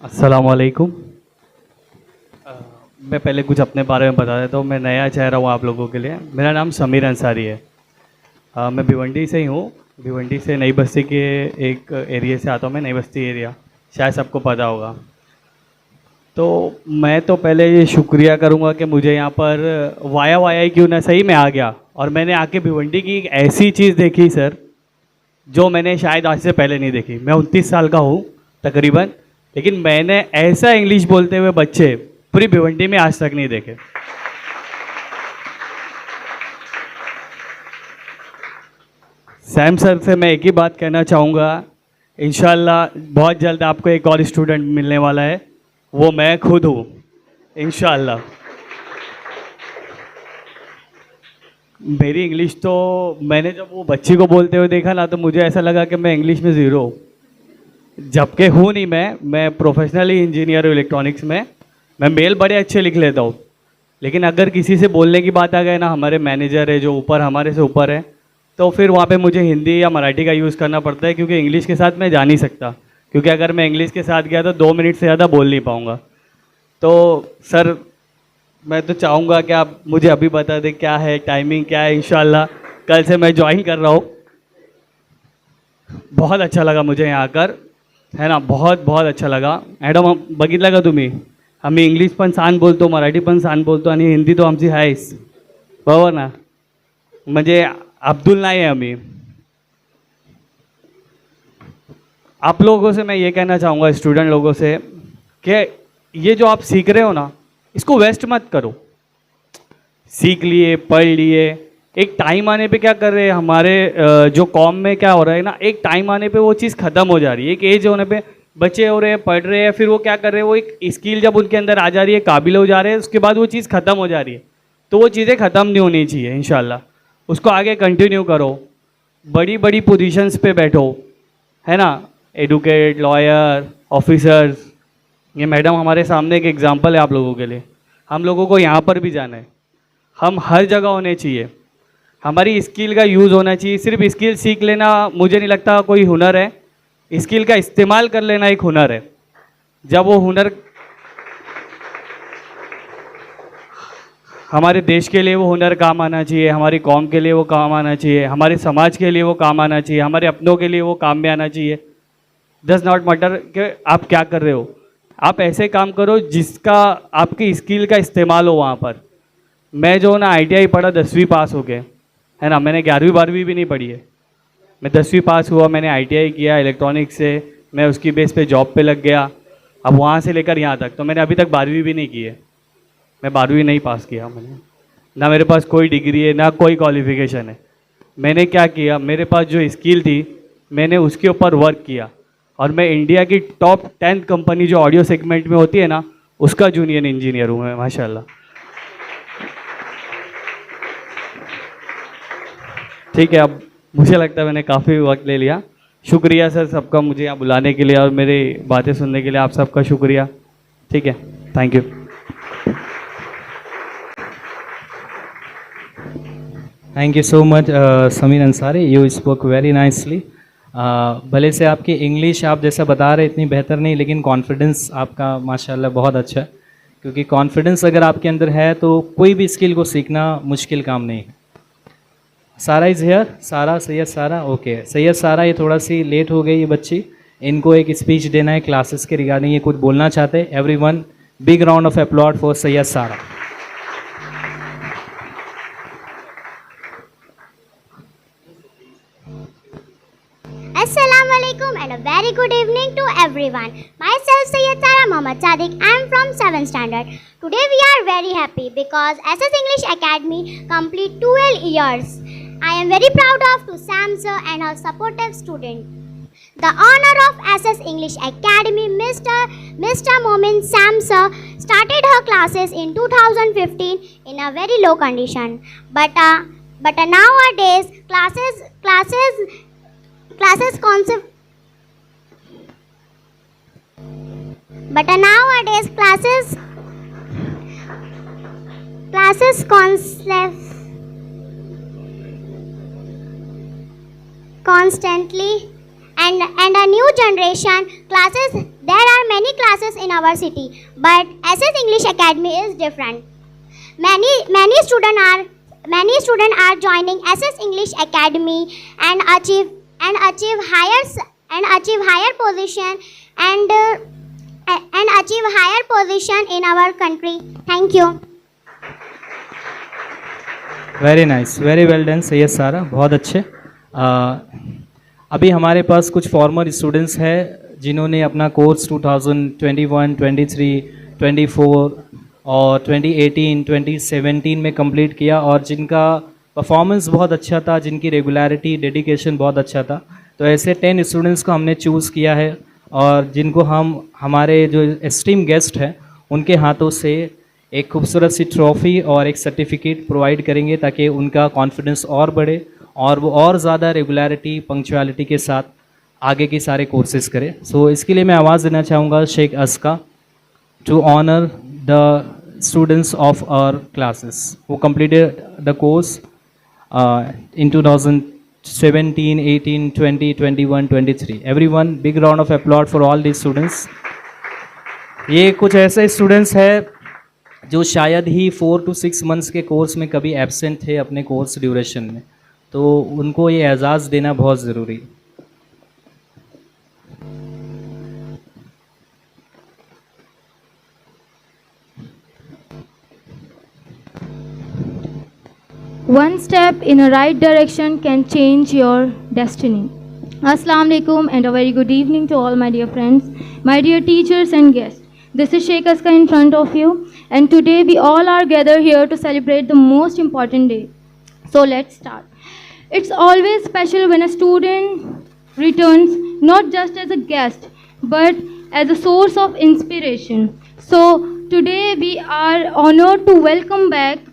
Speaker 15: अस्सलाम वालेकुम. मैं पहले कुछ अपने बारे में बता देता हूँ। मैं नया चेहरा हूँ आप लोगों के लिए। मेरा नाम समीर अंसारी है। मैं भिवंडी से ही हूँ। भिवंडी से नई बस्ती के एक एरिया से आता हूँ मैं, नई बस्ती एरिया, शायद सबको पता होगा। तो मैं तो पहले ये शुक्रिया करूँगा कि मुझे यहाँ पर वाया ही क्यों ना सही में आ गया, और मैंने आके भिवंडी की एक ऐसी चीज़ देखी सर जो मैंने शायद आज से पहले नहीं देखी। मैं 29 साल का हूँ तकरीबन, लेकिन मैंने ऐसा इंग्लिश बोलते हुए बच्चे पूरी भिवंडी में आज तक नहीं देखे। सैम सर से मैं एक ही बात कहना चाहूँगा, इंशाल्लाह बहुत जल्द आपको एक और स्टूडेंट मिलने वाला है, वो मैं खुद हूँ इंशाल्लाह। मेरी इंग्लिश तो मैंने जब वो बच्ची को बोलते हुए देखा ना, तो मुझे ऐसा लगा कि मैं इंग्लिश में ज़ीरो हूँ, जबकि हूँ नहीं। मैं प्रोफेशनली इंजीनियर हूँ इलेक्ट्रॉनिक्स में। मैं मेल बड़े अच्छे लिख लेता हूँ, लेकिन अगर किसी से बोलने की बात आ गई ना, हमारे मैनेजर है जो ऊपर हमारे से ऊपर है, तो फिर वहाँ पे मुझे हिंदी या मराठी का यूज़ करना पड़ता है, क्योंकि इंग्लिश के साथ मैं जा नहीं सकता। क्योंकि अगर मैं इंग्लिश के साथ गया तो 2 मिनट से ज़्यादा बोल नहीं पाऊँगा। तो सर मैं तो चाहूँगा कि आप मुझे अभी बता दें क्या है टाइमिंग, क्या है। इंशाल्लाह कल से मैं ज्वाइन कर रहा हूँ। बहुत अच्छा लगा मुझे यहाँ आकर, है ना, बहुत बहुत अच्छा लगा। मॅडम बघितलं का तुम्ही, आम्ही इंग्लिश पण छान बोलतो, मराठी पण छान बोलतो, आणि हिंदी तो आमची आहेच, बरोबर ना? म्हणजे अब्दुल नाही आहे आम्ही। आप लोगों से मैं ये कहना चाहूँगा, स्टूडेंट लोगों से, कि ये जो आप सीख रहे हो ना, इसको वेस्ट मत करो। सीख लिए, पढ़ लिए, एक टाइम आने पे क्या कर रहे हैं हमारे जो कॉम में क्या हो रहा है ना, एक टाइम आने पे वो चीज़ ख़त्म हो जा रही है। एक एज होने पे बच्चे हो रहे हैं, पढ़ रहे हैं, फिर वो क्या कर रहे हैं, वो एक स्किल जब उनके अंदर आ जा रही है, काबिल हो जा रहे हैं, उसके बाद वो चीज़ ख़त्म हो जा रही है। तो वो चीज़ें ख़त्म नहीं होनी चाहिए। इंशाल्लाह उसको आगे कंटिन्यू करो, बड़ी बड़ी पोजीशंस पे बैठो, है ना, एडवोकेट, लॉयर, ऑफिसर्स। ये मैडम हमारे सामने एक एग्जांपल है आप लोगों के लिए। हम लोगों को यहाँ पर भी जाना है, हम हर जगह होने चाहिए, हमारी स्किल का यूज़ होना चाहिए। सिर्फ स्किल सीख लेना मुझे नहीं लगता कोई हुनर है, स्किल का इस्तेमाल कर लेना एक हुनर है। जब वो हुनर हमारे देश के लिए वो हुनर काम आना चाहिए, हमारी कौम के लिए वो काम आना चाहिए, हमारे समाज के लिए वो काम आना चाहिए, हमारे अपनों के लिए वो काम में आना चाहिए। डज नॉट मैटर कि आप क्या कर रहे हो, आप ऐसे काम करो जिसका आपकी स्किल का इस्तेमाल हो वहाँ पर। मैं जो ना ITI पढ़ा 10वीं पास हो गए, है ना, मैंने 11वीं 12वीं भी नहीं पढ़ी है। मैं 10वीं पास हुआ, मैंने ITI किया इलेक्ट्रॉनिक्स से, मैं उसकी बेस पे जॉब पे लग गया। अब वहाँ से लेकर यहाँ तक तो मैंने अभी तक 12वीं भी नहीं की है। मैं 12वीं नहीं पास किया मैंने, ना मेरे पास कोई डिग्री है, ना कोई क्वालिफिकेशन है। मैंने क्या किया, मेरे पास जो स्किल थी मैंने उसके ऊपर वर्क किया, और मैं इंडिया की टॉप 10 कंपनी जो ऑडियो सेगमेंट में होती है ना, उसका जूनियर इंजीनियर हूँ मैं, माशाल्लाह। ठीक है, अब मुझे लगता है मैंने काफ़ी वक्त ले लिया। शुक्रिया सर सबका मुझे यहाँ बुलाने के लिए और मेरी बातें सुनने के लिए आप सबका शुक्रिया। ठीक है, thank you.
Speaker 9: Thank you so much Sameer Ansari, you spoke very nicely. भले से आपकी इंग्लिश आप जैसा बता रहे इतनी बेहतर नहीं, लेकिन कॉन्फिडेंस आपका माशाल्लाह बहुत अच्छा है। क्योंकि कॉन्फिडेंस अगर आपके अंदर है तो कोई भी स्किल को सीखना मुश्किल काम नहीं है। सारा इज़ हेयर, सारा, सैयद सारा, ओके। सैयद सारा ये थोड़ा सी लेट हो गई ये बच्ची, इनको एक स्पीच देना है क्लासेस के रिगार्डिंग, ये कुछ बोलना चाहते हैं। Everyone big round of applause for Syed Sara.
Speaker 16: Assalamualaikum and a very good evening to everyone. Myself Sayyid Sara Muhammad Sadiq. I am from 7th standard. Today we are very happy because SS English Academy complete 12 years. I am very proud of to Sam sir and her supportive student. The honor of SS English Academy, Mr. Momin Sam sir started her classes in 2015 in a very low condition. But nowadays classes concept. But nowadays classes constantly and and a new generation classes. There are many classes in our city, but SS English Academy is different. Many students are joining SS English Academy and achieve higher position and achieve higher position in our country. Thank you.
Speaker 9: Very nice, very well done Syed सारा, बहुत अच्छे। अभी हमारे पास कुछ farmer students हैं जिन्होंने अपना course 2021, 23, 24 और 2018, 2017 में कंप्लीट किया और जिनका परफॉर्मेंस बहुत अच्छा था, जिनकी रेगुलरिटी, डेडिकेशन बहुत अच्छा था। तो ऐसे 10 स्टूडेंट्स को हमने चूज़ किया है और जिनको हम हमारे जो एस्टीम गेस्ट हैं उनके हाथों से एक खूबसूरत सी ट्रॉफ़ी और एक सर्टिफिकेट प्रोवाइड करेंगे ताकि उनका कॉन्फिडेंस और बढ़े और वो और ज़्यादा रेगुलरिटी, पंक्चुअलिटी के साथ आगे के सारे कोर्सेज करें। सो इसके लिए मैं आवाज़ देना चाहूँगा Sheikh Aska to honour the students of our classes who completed the course in 2017, 18, 20, 21, 23। Everyone, big round of applause for all these students. ये कुछ ऐसे स्टूडेंट्स हैं जो शायद ही 4 to 6 मंथ्स के कोर्स में कभी एब्सेंट थे अपने कोर्स ड्यूरेशन में, तो उनको ये एजाज़ देना बहुत ज़रूरी है।
Speaker 7: One step in a right direction can change your destiny. Assalamu alaikum and a very good evening to all my dear friends, my dear teachers and guests. This is Sheikh Aska in front of you, and today we all are gathered here to celebrate the most important day. So let's start. It's always special when a student returns not just as a guest but as a source of inspiration. So today we are honored to welcome back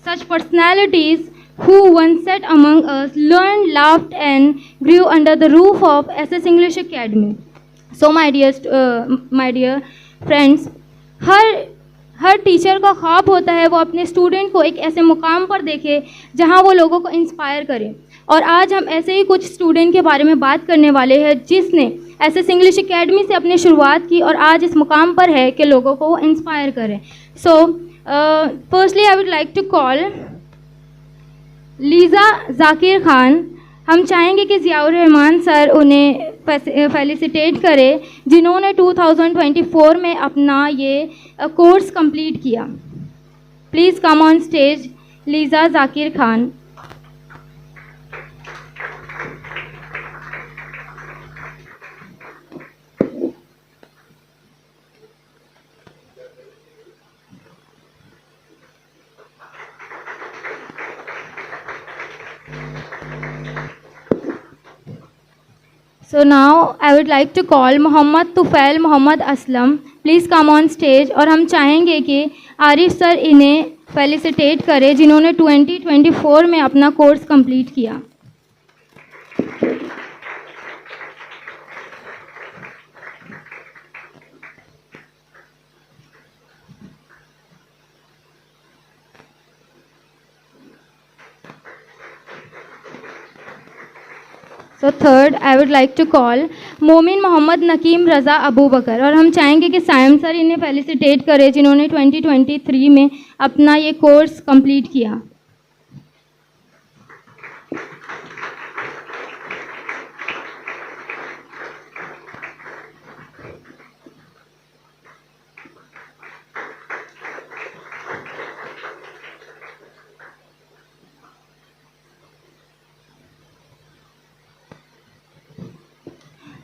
Speaker 7: such personalities who once sat among us, learned, laughed and grew under the roof of SS English Academy. So my dear friends, her teacher का ख्वाब होता है वो अपने student को एक ऐसे मुकाम पर देखे जहां वो लोगों को इंस्पायर करे, और आज हम ऐसे ही कुछ स्टूडेंट के बारे में बात करने वाले हैं जिसने एसएस इंग्लिश एकेडमी से अपनी शुरुआत की और आज इस मुकाम पर है कि लोगों को वो इंस्पायर करें। So firstly I would like to call Liza Zakir Khan. हम चाहेंगे कि ज़ियाउर रहमान सर उन्हें फेलिसिटेट करें जिन्होंने 2024 में अपना ये कोर्स कंप्लीट किया। Please come on stage Liza Zakir Khan. So now I would like to call Mohammad Tufail Mohammad Aslam. Please come on stage. और हम चाहेंगे कि आरिफ सर इन्हें फेलिसिटेट करें जिन्होंने 2024 में अपना कोर्स कंप्लीट किया। So third, I would like to call मोमिन मोहम्मद नकीम रज़ा अबू बकर। और हम चाहेंगे कि साइम सर इन्हें फेलिसिटेट करें जिन्होंने 2023 में अपना ये कोर्स कंप्लीट किया।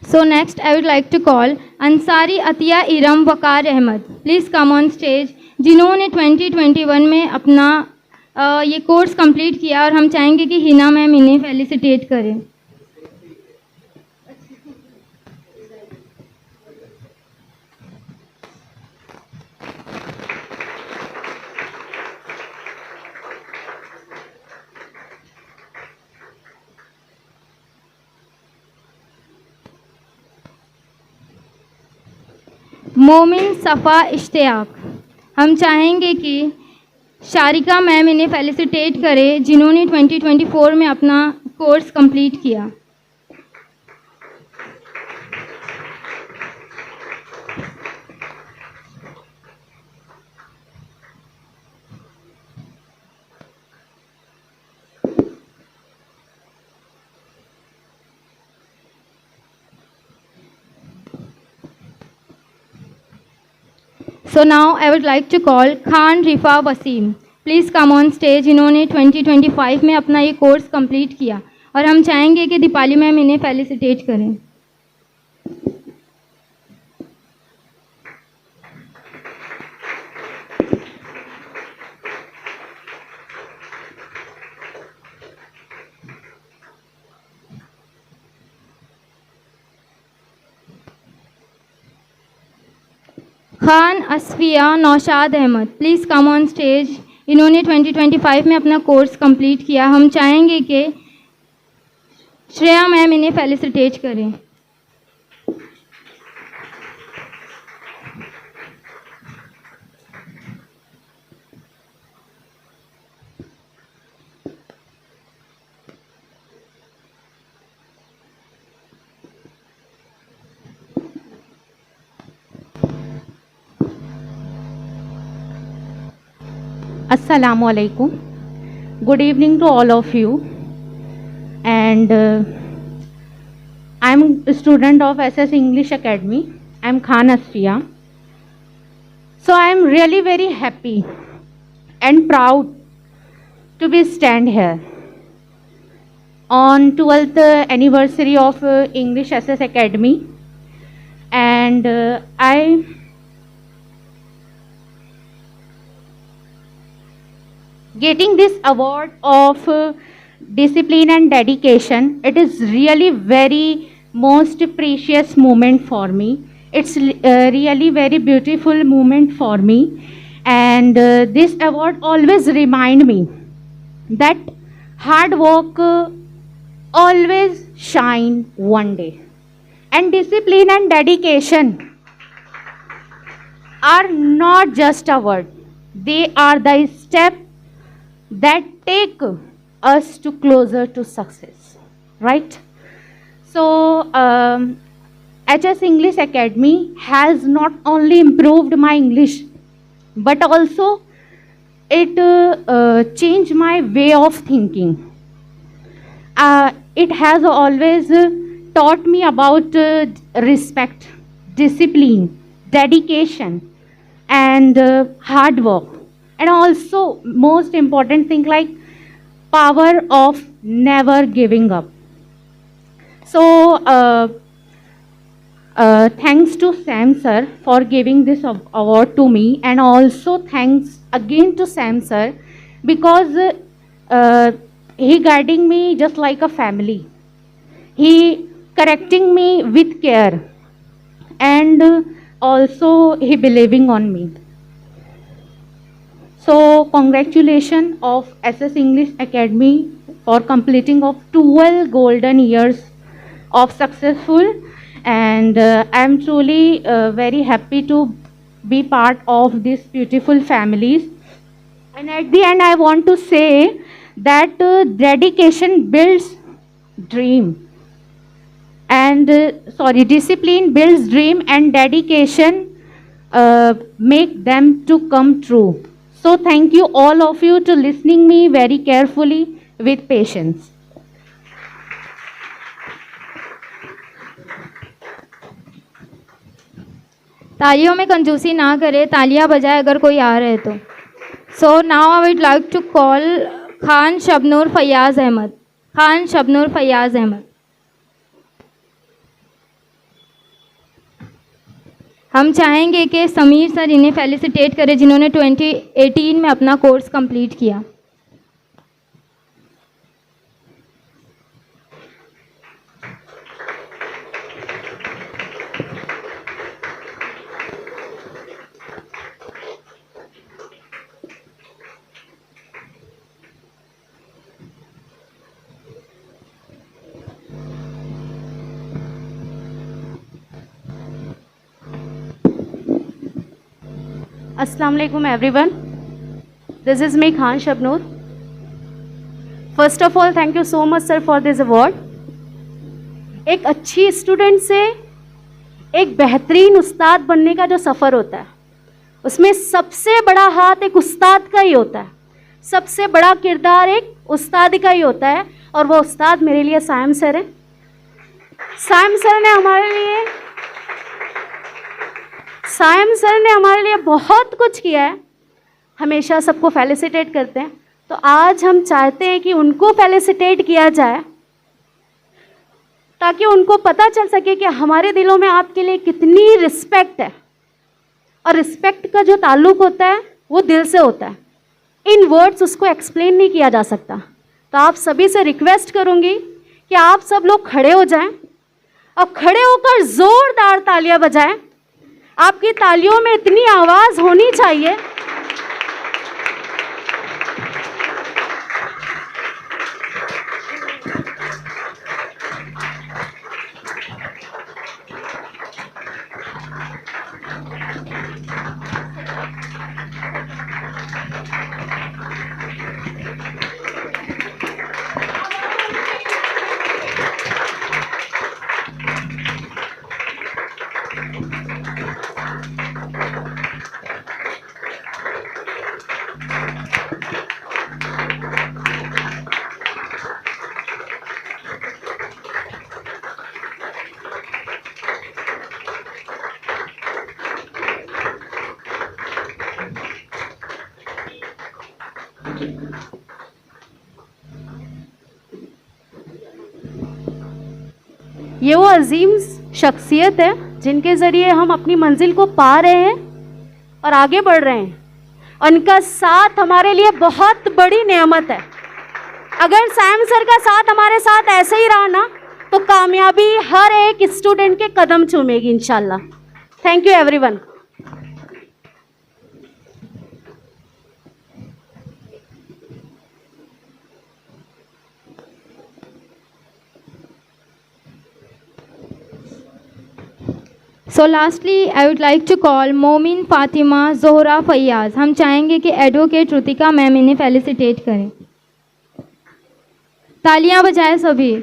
Speaker 7: So next I would like to call Ansari Atiya Iram Waqar Ahmed. Please come on stage जिन्होंने 2021 में अपना ये कोर्स कंप्लीट किया, और हम चाहेंगे कि हिना मैम इन्हें फेलिसिटेट करें। मोमिन सफ़ा इश्तियाक। हम चाहेंगे कि शारिका मैम इन्हें फेलिसिटेट करें जिन्होंने 2024 में अपना कोर्स कंप्लीट किया। So now I would like to call Khan Rifa Wasim, please come on stage. इन्होंने 2025 में अपना ये कोर्स कंप्लीट किया और हम चाहेंगे कि दीपाली मैम इन्हें फेलिसिटेट करें। Khan Asfiya Naushad Ahmad, please come on stage. इन्होंने 2025 में अपना कोर्स कंप्लीट किया। हम चाहेंगे कि श्रेया मैम इन्हें फेलिसिटेट करें।
Speaker 17: Assalamu alaikum. Good evening to all of you. And I'm a student of SS English Academy. I'm Khan Asfiya. So I'm really very happy and proud to be stand here on 12th anniversary of English SS Academy. And getting this award of discipline and dedication, it is really very most precious moment for me. It's really very beautiful moment for me, and this award always remind me that hard work always shine one day, and discipline and dedication are not just a word, they are the step that take us to closer to success, right? So HS English Academy has not only improved my English, but also it changed my way of thinking. It has always taught me about respect, discipline, dedication, and hard work. And also most important thing like power of never giving up. So thanks to Sam sir for giving this award to me, and also thanks again to Sam sir because he guiding me just like a family. He correcting me with care, and also he believing on me. So congratulations of SS English Academy for completing of 12 golden years of successful, and I am truly very happy to be part of this beautiful families. And at the end I want to say that dedication builds dream, and discipline builds dream, and dedication make them to come true. So thank you all of you to listening me very carefully with patience.
Speaker 7: तालियों में कंजूसी ना करे, तालियां बजाए अगर कोई आ रहे तो। So now I would like to call Khan Shabnoor Faiyaz Ahmed. Khan Shabnoor Faiyaz Ahmed, हम चाहेंगे कि समीर सर इन्हें फेलिसिटेट करें जिन्होंने 2018 में अपना कोर्स कंप्लीट किया।
Speaker 17: Assalamu alaikum everyone. This is me Khan Shabnoor. First of all, thank you so much sir for this award. एक अच्छी स्टूडेंट से एक बेहतरीन उस्ताद बनने का जो सफ़र होता है, उसमें सबसे बड़ा हाथ एक उस्ताद का ही होता है, सबसे बड़ा किरदार एक उस्ताद का ही होता है, और वो उस्ताद मेरे लिए सायम सर हैं। सायम सर ने हमारे लिए सायम सर ने हमारे लिए बहुत कुछ किया है, हमेशा सबको फेलिसिटेट करते हैं, तो आज हम चाहते हैं कि उनको फेलिसिटेट किया जाए ताकि उनको पता चल सके कि हमारे दिलों में आपके लिए कितनी रिस्पेक्ट है। और रिस्पेक्ट का जो ताल्लुक होता है वो दिल से होता है, इन वर्ड्स उसको एक्सप्लेन नहीं किया जा सकता। तो आप सभी से रिक्वेस्ट करूंगी कि आप सब लोग खड़े हो जाएं और खड़े होकर जोरदार तालियां बजाएं। आपकी तालियों में इतनी आवाज़ होनी चाहिए ये वो अजीम शख्सियत है जिनके ज़रिए हम अपनी मंजिल को पा रहे हैं और आगे बढ़ रहे हैं। उनका साथ हमारे लिए बहुत बड़ी नेमत है। अगर सायम सर का साथ हमारे साथ ऐसे ही रहा ना तो कामयाबी हर एक स्टूडेंट के कदम चूमेगी इंशाल्लाह। Thank you everyone.
Speaker 7: So lastly I would like to call Momin Fatima Zohra Faiyaz. हम चाहेंगे कि एडवोकेट रुतिका मैम इन्हें फेलिसिटेट करें। तालियां बजाएं सभी।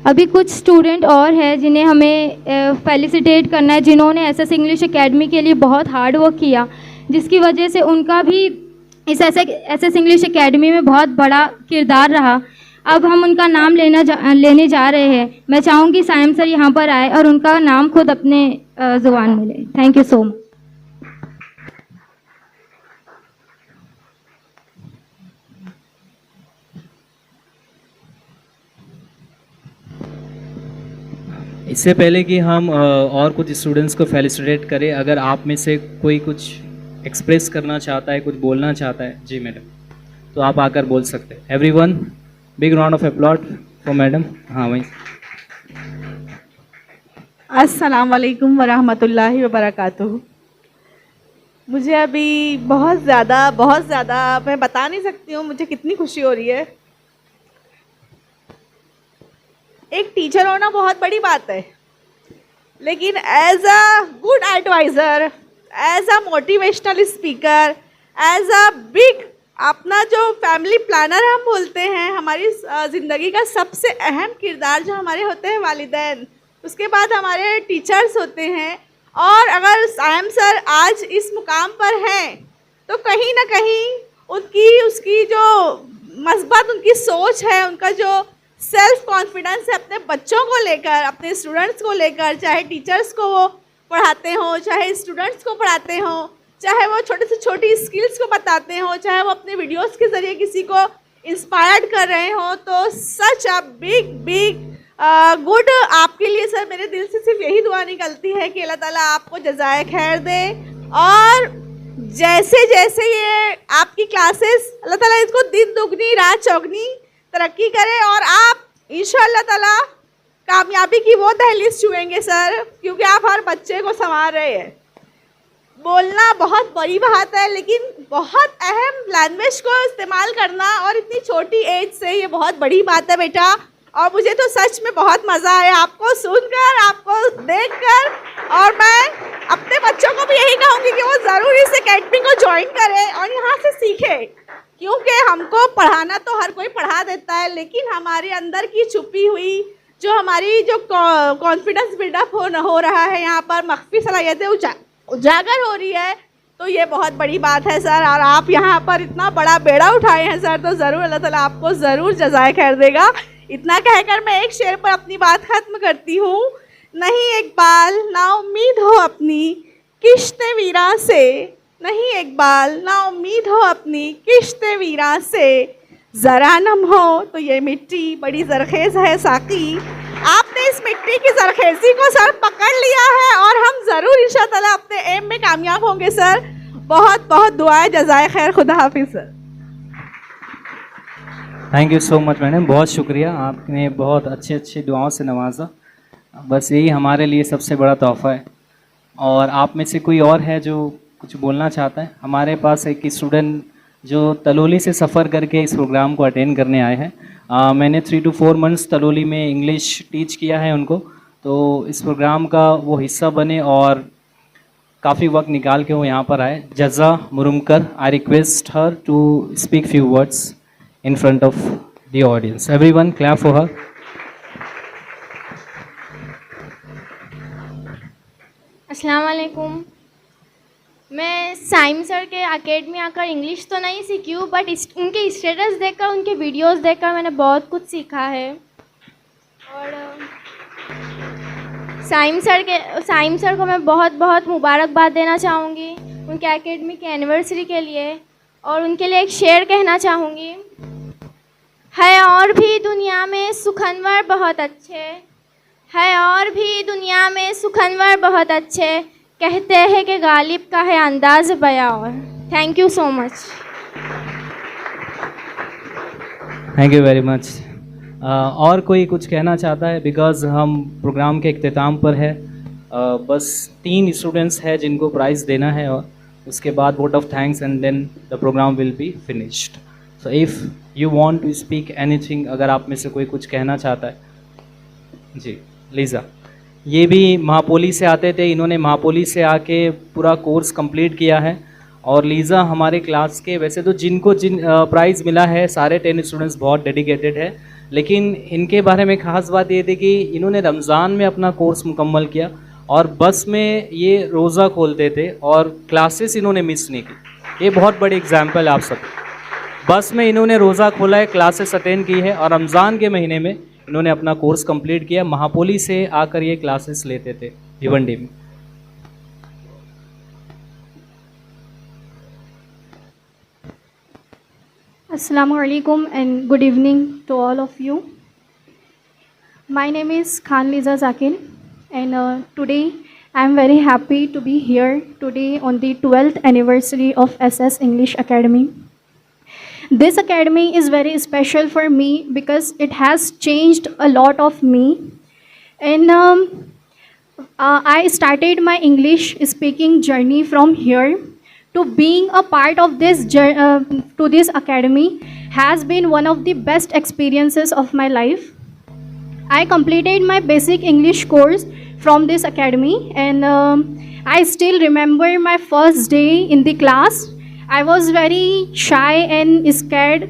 Speaker 7: अभी कुछ स्टूडेंट और हैं जिन्हें हमें फेलिसिटेट करना है, जिन्होंने एसएस इंग्लिश एकेडमी के लिए बहुत हार्ड वर्क किया, जिसकी वजह से उनका भी इस एसएस इंग्लिश एकेडमी में बहुत बड़ा किरदार रहा। अब हम उनका नाम लेने जा रहे हैं। मैं चाहूँगी सायम सर यहाँ पर आए और उनका नाम खुद अपने ज़ुबान में लें। Thank you so much.
Speaker 9: इससे पहले कि हम और कुछ स्टूडेंट्स को फेलिसिटेट करें, अगर आप में से कोई कुछ एक्सप्रेस करना चाहता है, कुछ बोलना चाहता है, जी मैडम, तो आप आकर बोल सकते हैं। Everyone, big round of applause for madam. हाँ वहीं।
Speaker 18: अस्सलाम वालेकुम वरहमतुल्लाहि वबरकातुहू। मुझे अभी बहुत ज़्यादा मैं बता नहीं सकती हूँ मुझे कितनी खुशी हो रही है। एक टीचर होना बहुत बड़ी बात है, लेकिन as a good adviser, as a motivational speaker, as a big अपना जो फैमिली प्लानर हम बोलते हैं, हमारी ज़िंदगी का सबसे अहम किरदार जो हमारे होते हैं वालिदैन, उसके बाद हमारे टीचर्स होते हैं। और अगर सायम सर आज इस मुकाम पर हैं तो कहीं ना कहीं उसकी जो मस्बत उनकी सोच है, उनका जो सेल्फ कॉन्फिडेंस है अपने बच्चों को लेकर, अपने स्टूडेंट्स को लेकर, चाहे टीचर्स को वो पढ़ाते हों, चाहे स्टूडेंट्स को पढ़ाते हों, चाहे वो छोटी से छोटी स्किल्स को बताते हों, चाहे वो अपने वीडियोस के ज़रिए किसी को इंस्पायर्ड कर रहे हों, तो सच अ बिग गुड। आपके लिए सर मेरे दिल से सिर्फ यही दुआ निकलती है कि अल्लाह ताला आपको जज़ाए खैर दे, और जैसे जैसे ये आपकी क्लासेस अल्लाह ताला इसको दिन दुगनी रात चौगनी तरक्की करे, और आप इंशाअल्लाह ताला कामयाबी की वो दहलीज छुएंगे सर, क्योंकि आप हर बच्चे को संभाल रहे हैं। बोलना बहुत बड़ी बात है, लेकिन बहुत अहम लैंग्वेज को इस्तेमाल करना और इतनी छोटी एज से, ये बहुत बड़ी बात है बेटा। और मुझे तो सच में बहुत मज़ा आया आपको सुनकर, आपको देखकर, और मैं अपने बच्चों को भी यही कहूँगी कि वो ज़रूर इस एकेडमी को ज्वाइन करें और यहाँ से सीखें। क्योंकि हमको पढ़ाना तो हर कोई पढ़ा देता है, लेकिन हमारे अंदर की छुपी हुई जो हमारी जो कॉन्फिडेंस बिल्डअप हो रहा है, यहाँ पर मख्फी सलाहियतें उजागर हो रही है, तो ये बहुत बड़ी बात है सर। और आप यहाँ पर इतना बड़ा बेड़ा उठाए हैं सर, तो ज़रूर अल्लाह ताला आपको ज़रूर जज़ाए खैर देगा। इतना कहकर मैं एक शेर पर अपनी बात ख़त्म करती हूँ। नहीं इकबाल ना उम्मीद हो अपनी किश्ते वीरा से, नहीं इकबाल ना उम्मीद हो अपनी किश्ते वीरा से, ज़रा नम हो तो ये मिट्टी बड़ी ज़रखेज़ है साकी। आपने इस मिट्टी की ज़रखेज़ी को सर पकड़ लिया है और हम ज़रूर इंशाअल्लाह अपने एम में कामयाब होंगे सर। बहुत बहुत दुआएं, जज़ाए खैर, खुदा हाफिज़ sir.
Speaker 9: Thank you so much madam, बहुत शुक्रिया, आपने बहुत अच्छी अच्छी दुआओं से नवाजा। बस यही हमारे लिए सबसे बड़ा तोहफ़ा है। और आप में से कोई और है जो कुछ बोलना चाहता है? हमारे पास एक स्टूडेंट जो तलोली से सफ़र करके इस प्रोग्राम को अटेंड करने आए हैं। मैंने 3 to 4 months तलोली में इंग्लिश टीच किया है उनको, तो इस प्रोग्राम का वो हिस्सा बने और काफ़ी वक्त निकाल के वो यहाँ पर आए। Jaza Murumkar, I request her to speak few words in front of the audience. Everyone clap for her.
Speaker 19: अस्सलाम वालेकुम। मैं साइम सर के अकेडमी आकर इंग्लिश तो नहीं सीखी हूँ, बट उनके स्टेटस देखकर, उनके वीडियोस देखकर मैंने बहुत कुछ सीखा है। और साइम सर को मैं बहुत बहुत मुबारकबाद देना चाहूँगी उनके अकेडमी की एनिवर्सरी के लिए। और उनके लिए एक शेर कहना चाहूँगी। है और भी दुनिया में सुखनवर बहुत अच्छे, है और भी दुनिया में सुखनवर बहुत अच्छे, कहते हैं कि गालिब का है अंदाज़ बयां। और thank you so much.
Speaker 9: Thank you very much. और कोई कुछ कहना चाहता है? बिकॉज़ हम प्रोग्राम के इख्तिताम पर है। बस 3 स्टूडेंट्स हैं जिनको प्राइज़ देना है और उसके बाद vote of thanks and then the programme will be finished. So if you want to speak anything, अगर आप में से कोई कुछ कहना चाहता है। जी लीज़ा, ये भी महापोली से आते थे, इन्होंने महापोली से आके पूरा कोर्स कंप्लीट किया है। और लीज़ा हमारे क्लास के, वैसे तो जिन प्राइज़ मिला है सारे 10 स्टूडेंट्स बहुत डेडिकेटेड है, लेकिन इनके बारे में ख़ास बात ये थी कि इन्होंने रमज़ान में अपना कोर्स मुकम्मल किया और बस में ये रोज़ा खोलते थे और क्लासेस इन्होंने मिस नहीं की। ये बहुत बड़ी एग्जाम्पल है आप सब। बस में इन्होंने रोज़ा खोला है, क्लासेस अटेंड की है और रमज़ान के महीने में इन्होंने अपना कोर्स कंप्लीट किया। महापोली से आकर ये क्लासेस लेते थे भिवंडी में।
Speaker 20: Assalamu alaikum and good evening to all of you. My name is Khan Liza Zakir and today I am very happy to be here today on the 12th anniversary of SS English Academy. This academy is very special for me because it has changed a lot of me. And I started my English speaking journey from here. To being a part of this academy has been one of the best experiences of my life. I completed my basic English course from this academy and I still remember my first day in the class. I was very shy and scared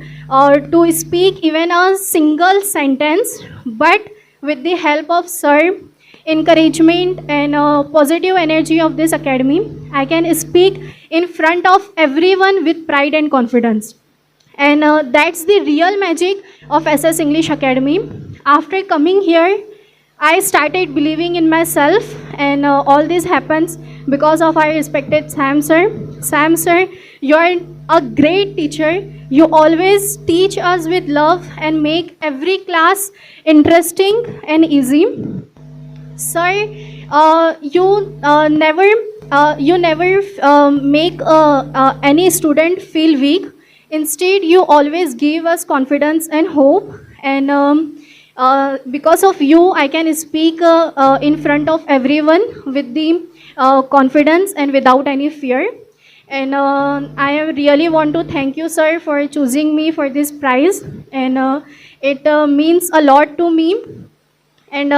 Speaker 20: to speak even a single sentence, but with the help of sir, encouragement and positive energy of this academy, I can speak in front of everyone with pride and confidence. And that's the real magic of SS English Academy. After coming here, I started believing in myself, and all this happens because of our respected Sam sir. Sam sir, you're a great teacher. You always teach us with love and make every class interesting and easy. Sir, you never make any student feel weak. Instead, you always give us confidence and hope. And because of you, I can speak in front of everyone with the confidence and without any fear. And I really want to thank you, sir, for choosing me for this prize. And it means a lot to me. And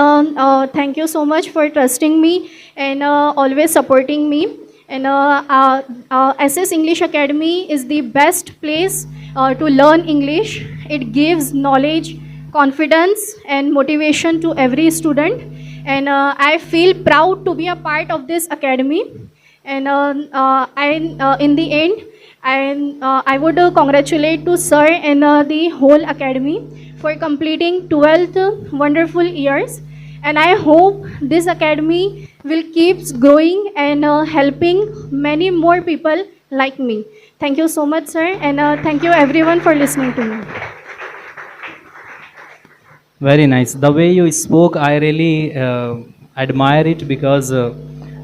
Speaker 20: thank you so much for trusting me and always supporting me. And SS English Academy is the best place to learn English. It gives knowledge, confidence, and motivation to every student. And I feel proud to be a part of this academy. And in the end, I would congratulate to sir and the whole academy for completing 12 wonderful years. And I hope this academy will keep growing and helping many more people like me. Thank you so much, sir, and thank you everyone for listening to me.
Speaker 9: Very nice. The way you spoke, I really admire it because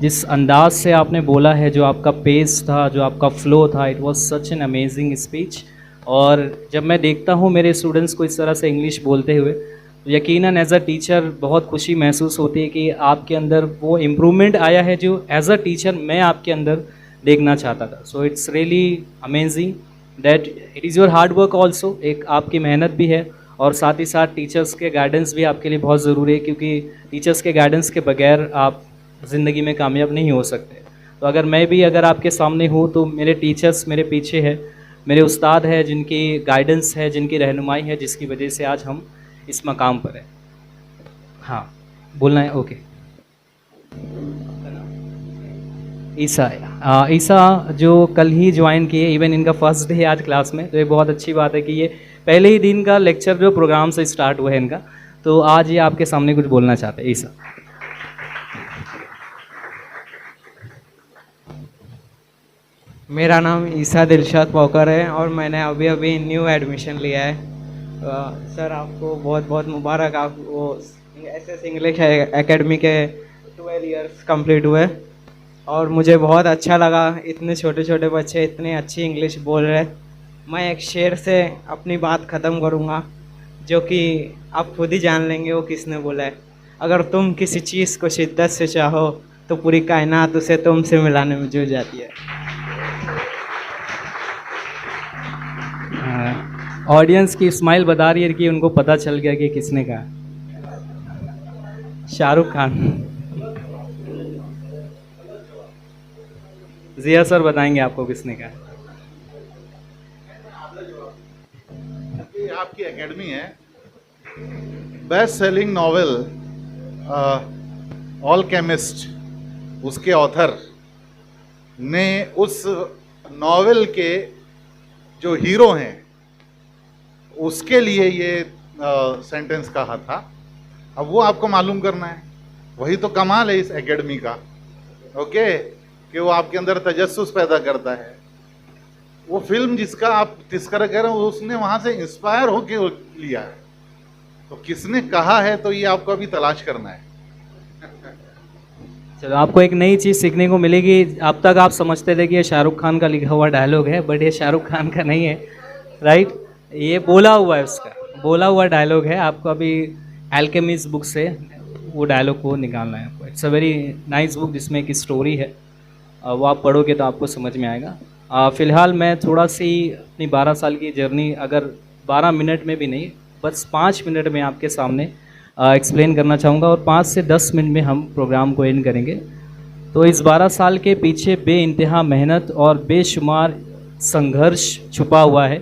Speaker 9: जिस अंदाज से आपने बोला है, जो आपका pace था, जो आपका फ्लो था, it was such an amazing speech. और जब मैं देखता हूँ मेरे स्टूडेंट्स को इस तरह से इंग्लिश बोलते हुए, तो यकीनन एज अ टीचर बहुत खुशी महसूस होती है कि आपके अंदर वो इम्प्रूवमेंट आया है जो एज अ टीचर मैं आपके अंदर देखना चाहता था. So it's really amazing that it is your hard work also. एक आपकी मेहनत भी है और साथ ही साथ टीचर्स के गाइडेंस भी आपके लिए बहुत ज़रूरी है, क्योंकि टीचर्स के गाइडेंस के बगैर आप ज़िंदगी में कामयाब नहीं हो सकते. तो अगर मैं भी अगर आपके सामने हूँ तो मेरे टीचर्स मेरे पीछे है, मेरे उस्ताद है जिनकी गाइडेंस है, जिनकी रहनुमाई है, जिसकी वजह से आज हम इस मकाम पर है. हाँ, बोलना है. ओके. ईसा ईसा जो कल ही ज्वाइन किए, इवन इनका फर्स्ट डे है आज क्लास में, तो ये बहुत अच्छी बात है कि ये पहले ही दिन का लेक्चर जो प्रोग्राम से स्टार्ट हुआ है इनका, तो आज ये आपके सामने कुछ बोलना चाहते हैं. ईसा.
Speaker 21: मेरा नाम ईसा दिलशाद पौकर है और मैंने अभी अभी न्यू एडमिशन लिया है. सर आपको बहुत बहुत मुबारक. आप वो SS इंग्लिश एकेडमी के 12 इयर्स कंप्लीट हुए और मुझे बहुत अच्छा लगा. इतने छोटे छोटे बच्चे इतनी अच्छी इंग्लिश बोल रहे. मैं एक शेर से अपनी बात ख़त्म करूँगा जो कि आप खुद ही जान लेंगे वो किसने बोला है. अगर तुम किसी चीज़ को शिद्दत से चाहो तो पूरी कायनात उसे तुमसे मिलाने में जुट जाती है.
Speaker 9: ऑडियंस की स्माइल बता रही है कि उनको पता चल गया कि किसने कहा. शाहरुख खान. जिया सर बताएंगे आपको किसने कहा.
Speaker 10: आपकी एकेडमी है. बेस्ट सेलिंग नॉवेल ऑलकेमिस्ट, उसके ऑथर ने उस नॉवेल के जो हीरो हैं उसके लिए ये सेंटेंस कहा था. अब वो आपको मालूम करना है. वही तो कमाल है इस एकेडमी का. ओके, कि वो आपके अंदर तजस्सुस पैदा करता है. वो फिल्म जिसका आप तस्करा कर रहे हो उसने वहाँ से इंस्पायर होके लिया है. तो किसने कहा है तो ये आपको अभी तलाश करना है.
Speaker 9: चलो, आपको एक नई चीज़ सीखने को मिलेगी. अब तक आप समझते थे कि ये शाहरुख खान का लिखा हुआ डायलॉग है, बट ये शाहरुख खान का नहीं है. राइट, ये बोला हुआ है, उसका बोला हुआ डायलॉग है. आपको अभी एल्केमिस्ट बुक से वो डायलॉग को निकालना है. आपको it's a very nice book जिसमें एक स्टोरी है. वो आप पढ़ोगे तो आपको समझ में आएगा. फ़िलहाल मैं थोड़ा सी अपनी 12 साल की जर्नी, अगर 12 मिनट में भी नहीं, बस 5 मिनट में आपके सामने एक्सप्लेन करना चाहूँगा और 5 से 10 मिनट में हम प्रोग्राम को एंड करेंगे. तो इस 12 साल के पीछे बेइंतहा मेहनत और बेशुमार संघर्ष छुपा हुआ है,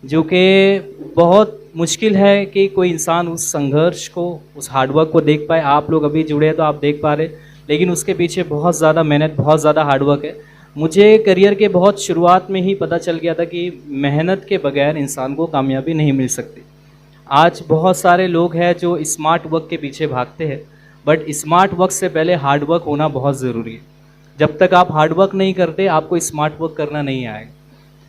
Speaker 9: जो कि बहुत मुश्किल है कि कोई इंसान उस संघर्ष को, उस हार्डवर्क को देख पाए. आप लोग अभी जुड़े हैं तो आप देख पा रहे, लेकिन उसके पीछे बहुत ज़्यादा मेहनत, बहुत ज़्यादा हार्डवर्क है. मुझे करियर के बहुत शुरुआत में ही पता चल गया था कि मेहनत के बगैर इंसान को कामयाबी नहीं मिल सकती. आज बहुत सारे लोग हैं जो स्मार्ट वर्क के पीछे भागते हैं, बट स्मार्ट वर्क से पहले हार्ड वर्क होना बहुत ज़रूरी है. जब तक आप हार्ड वर्क नहीं करते आपको स्मार्ट वर्क करना नहीं आएगा.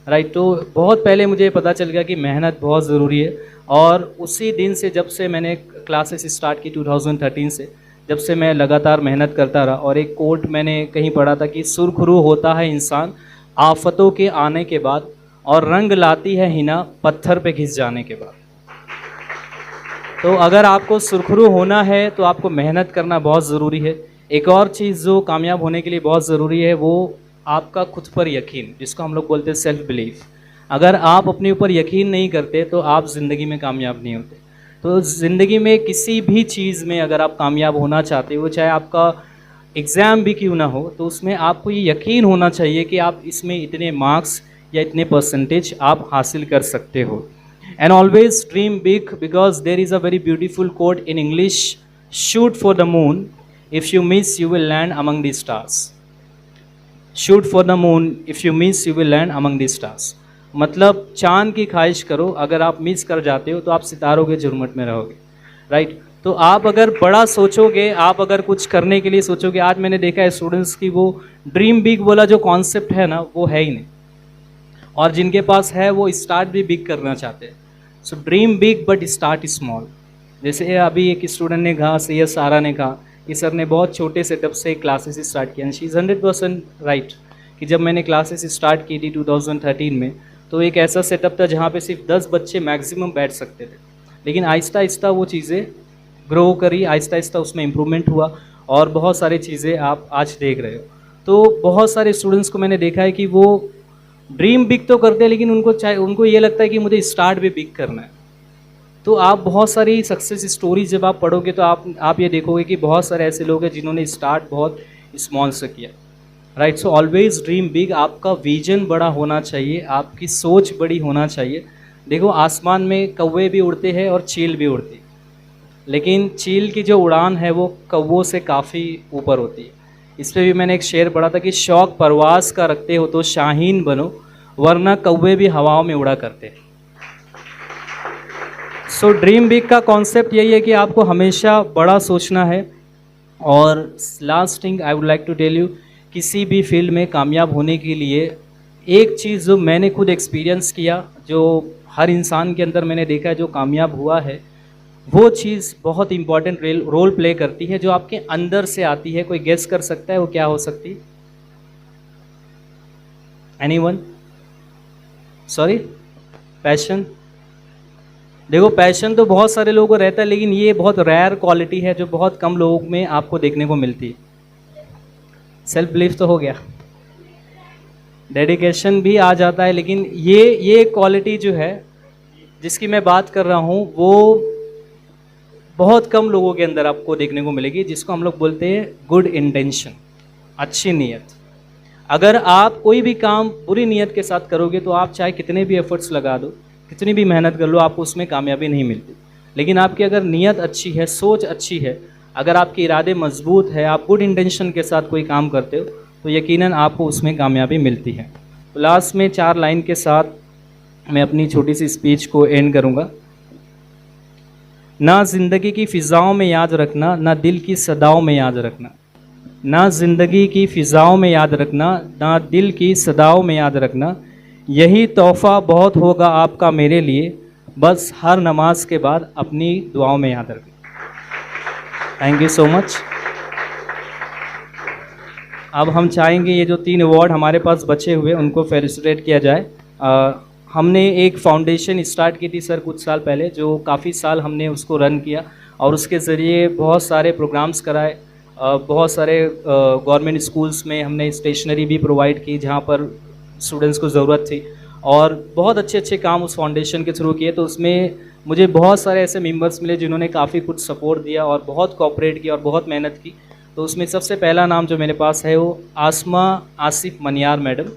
Speaker 9: राइट, तो बहुत पहले मुझे पता चल गया कि मेहनत बहुत ज़रूरी है. और उसी दिन से, जब से मैंने क्लासेस स्टार्ट की 2013 से, जब से मैं लगातार मेहनत करता रहा. और एक कोट मैंने कहीं पढ़ा था कि सुरखरू होता है इंसान आफतों के आने के बाद, और रंग लाती है हिना पत्थर पे घिस जाने के बाद. तो अगर आपको सुरखरू होना है तो आपको मेहनत करना बहुत ज़रूरी है. एक और चीज़ जो कामयाब होने के लिए बहुत ज़रूरी है वो आपका खुद पर यकीन, जिसको हम लोग बोलते हैं सेल्फ बिलीफ. अगर आप अपने ऊपर यकीन नहीं करते तो आप ज़िंदगी में कामयाब नहीं होते. तो ज़िंदगी में किसी भी चीज़ में अगर आप कामयाब होना चाहते हो, चाहे आपका एग्ज़ाम भी क्यों ना हो, तो उसमें आपको ये यकीन होना चाहिए कि आप इसमें इतने मार्क्स, या इतने परसेंटेज आप हासिल कर सकते हो। And always dream big because there is a very beautiful quote in English, shoot for the moon, if you miss you will land among the stars. Shoot for the moon, if you miss you will land among the stars. मतलब चांद की ख्वाहिश करो, अगर आप miss कर जाते हो तो आप सितारों के झुरमुट में रहोगे, राइट। तो आप अगर बड़ा सोचोगे, आप अगर कुछ करने के लिए सोचोगे, आज मैंने देखा है स्टूडेंट्स की वो ड्रीम बिग वाला जो कॉन्सेप्ट है ना, वो है ही नहीं, और जिनके पास है वो स्टार्ट भी बिग करना चाहते हैं। So dream big but start small. जैसे अभी एक स्टूडेंट ने कहा, सैयद सारा ने कहा कि सर ने बहुत छोटे सेटअप से क्लासेस स्टार्ट किया। शी इज़ 100% राइट कि जब मैंने क्लासेस स्टार्ट की थी 2013 में, तो एक ऐसा सेटअप था जहाँ पे सिर्फ 10 बच्चे मैक्सिमम बैठ सकते थे, लेकिन आहिस्ता आहिस्ता वो चीज़ें ग्रो करी, आहिस्ता आहिस्ता उसमें इम्प्रूवमेंट हुआ, और बहुत सारी चीज़ें आप आज देख रहे हो। तो बहुत सारे स्टूडेंट्स को मैंने देखा है कि वो ड्रीम बिग तो करते हैं, लेकिन उनको ये लगता है कि मुझे स्टार्ट भी बिग करना है। तो आप बहुत सारी सक्सेस स्टोरीज जब आप पढ़ोगे तो आप ये देखोगे कि बहुत सारे ऐसे लोग हैं जिन्होंने स्टार्ट बहुत स्मॉल से किया, right. So always dream big. आपका विजन बड़ा होना चाहिए, आपकी सोच बड़ी होना चाहिए। देखो आसमान में कौवे भी उड़ते हैं और चील भी उड़ती है, लेकिन चील की जो उड़ान है वो कौवों से काफ़ी ऊपर होती है। इस पर भी मैंने एक शेर पढ़ा था कि शौक परवास का रखते हो तो शाहीन बनो, वरना कौवे भी हवाओं में उड़ा करते हैं। सो ड्रीम बिग का कॉन्सेप्ट यही है कि आपको हमेशा बड़ा सोचना है। और last thing I would like to tell you, किसी भी फील्ड में कामयाब होने के लिए एक चीज़ जो मैंने खुद एक्सपीरियंस किया, जो हर इंसान के अंदर मैंने देखा है जो कामयाब हुआ है, वो चीज़ बहुत इंपॉर्टेंट रोल प्ले करती है, जो आपके अंदर से आती है। कोई गेस कर सकता है वो क्या हो सकती है? एनीवन? सॉरी? पैशन? देखो पैशन तो बहुत सारे लोगों को रहता है, लेकिन ये बहुत रेयर क्वालिटी है जो बहुत कम लोगों में आपको देखने को मिलती है। सेल्फ बिलीफ तो हो गया, डेडिकेशन भी आ जाता है, लेकिन ये क्वालिटी जो है जिसकी मैं बात कर रहा हूँ वो बहुत कम लोगों के अंदर आपको देखने को मिलेगी, जिसको हम लोग बोलते हैं गुड इंटेंशन, अच्छी नीयत। अगर आप कोई भी काम बुरी नीयत के साथ करोगे तो आप चाहे कितने भी एफर्ट्स लगा दो, कितनी भी मेहनत कर लो, आपको उसमें कामयाबी नहीं मिलती। लेकिन आपकी अगर नीयत अच्छी है, सोच अच्छी है, अगर आपके इरादे मजबूत है, आप गुड इंटेंशन के साथ कोई काम करते हो तो यकीनन आपको उसमें कामयाबी मिलती है। तो लास्ट में 4 लाइन के साथ मैं अपनी छोटी सी स्पीच को एंड करूँगा। ना ज़िंदगी की फ़िज़ाओं में याद रखना, ना दिल की सदाओं में याद रखना। ना ज़िंदगी की फ़िज़ाओं में याद रखना, ना दिल की सदाओं में याद रखना। यही तोहफ़ा बहुत होगा आपका मेरे लिए, बस हर नमाज के बाद अपनी दुआओं में याद रखना। Thank you so much. अब हम चाहेंगे ये जो 3 अवार्ड हमारे पास बचे हुए उनको फेलिसिटेट किया जाए। हमने एक फाउंडेशन स्टार्ट की थी सर कुछ साल पहले, जो काफ़ी साल हमने उसको रन किया और उसके ज़रिए बहुत सारे प्रोग्राम्स कराए। बहुत सारे गवर्नमेंट स्कूल्स में हमने स्टेशनरी भी प्रोवाइड की जहाँ पर स्टूडेंट्स को ज़रूरत थी, और बहुत अच्छे अच्छे काम उस फाउंडेशन के थ्रू किए। तो उसमें मुझे बहुत सारे ऐसे मेंबर्स मिले जिन्होंने काफ़ी कुछ सपोर्ट दिया और बहुत कोऑपरेट किया और बहुत मेहनत की। तो उसमें सबसे पहला नाम जो मेरे पास है वो आसमा आसिफ मनियार मैडम।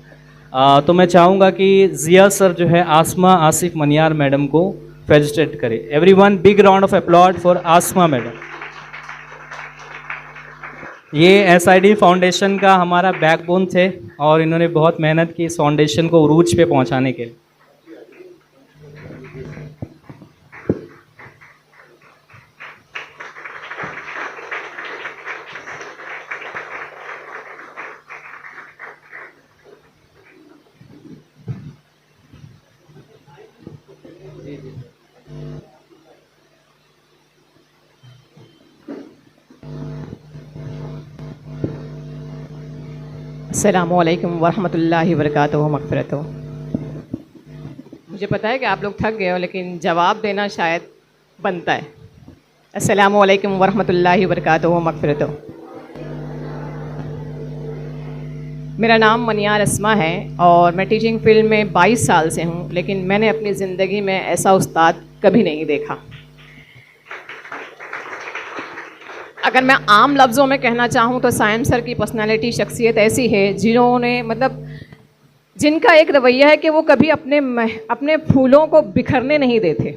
Speaker 9: तो मैं चाहूँगा कि जिया सर जो है आसमा आसिफ मनियार मैडम को फेलिसिटेट करें। Everyone big round of applause for Asma madam. ये एसआईडी फाउंडेशन का हमारा बैकबोन थे और इन्होंने बहुत मेहनत की इस फाउंडेशन को उरूज पे पहुंचाने के लिए।
Speaker 12: अस्सलामुअलैकुम वरहमतुल्लाहि वबरकातुहू मग़फ़िरतुहू। मुझे पता है कि आप लोग थक गए हो, लेकिन जवाब देना शायद बनता है। अस्सलामुअलैकुम वरहमतुल्लाहि वबरकातुहू मग़फ़िरतुहू। मेरा नाम मनियार अस्मा है और मैं टीचिंग फील्ड में 22 साल से हूँ, लेकिन मैंने अपनी ज़िंदगी में ऐसा उस्ताद कभी नहीं देखा। अगर मैं आम लफ्ज़ों में कहना चाहूँ तो साइम सर की पर्सनालिटी, शख्सियत ऐसी है जिन्होंने मतलब
Speaker 2: जिनका एक रवैया है कि वो कभी अपने फूलों को बिखरने नहीं देते,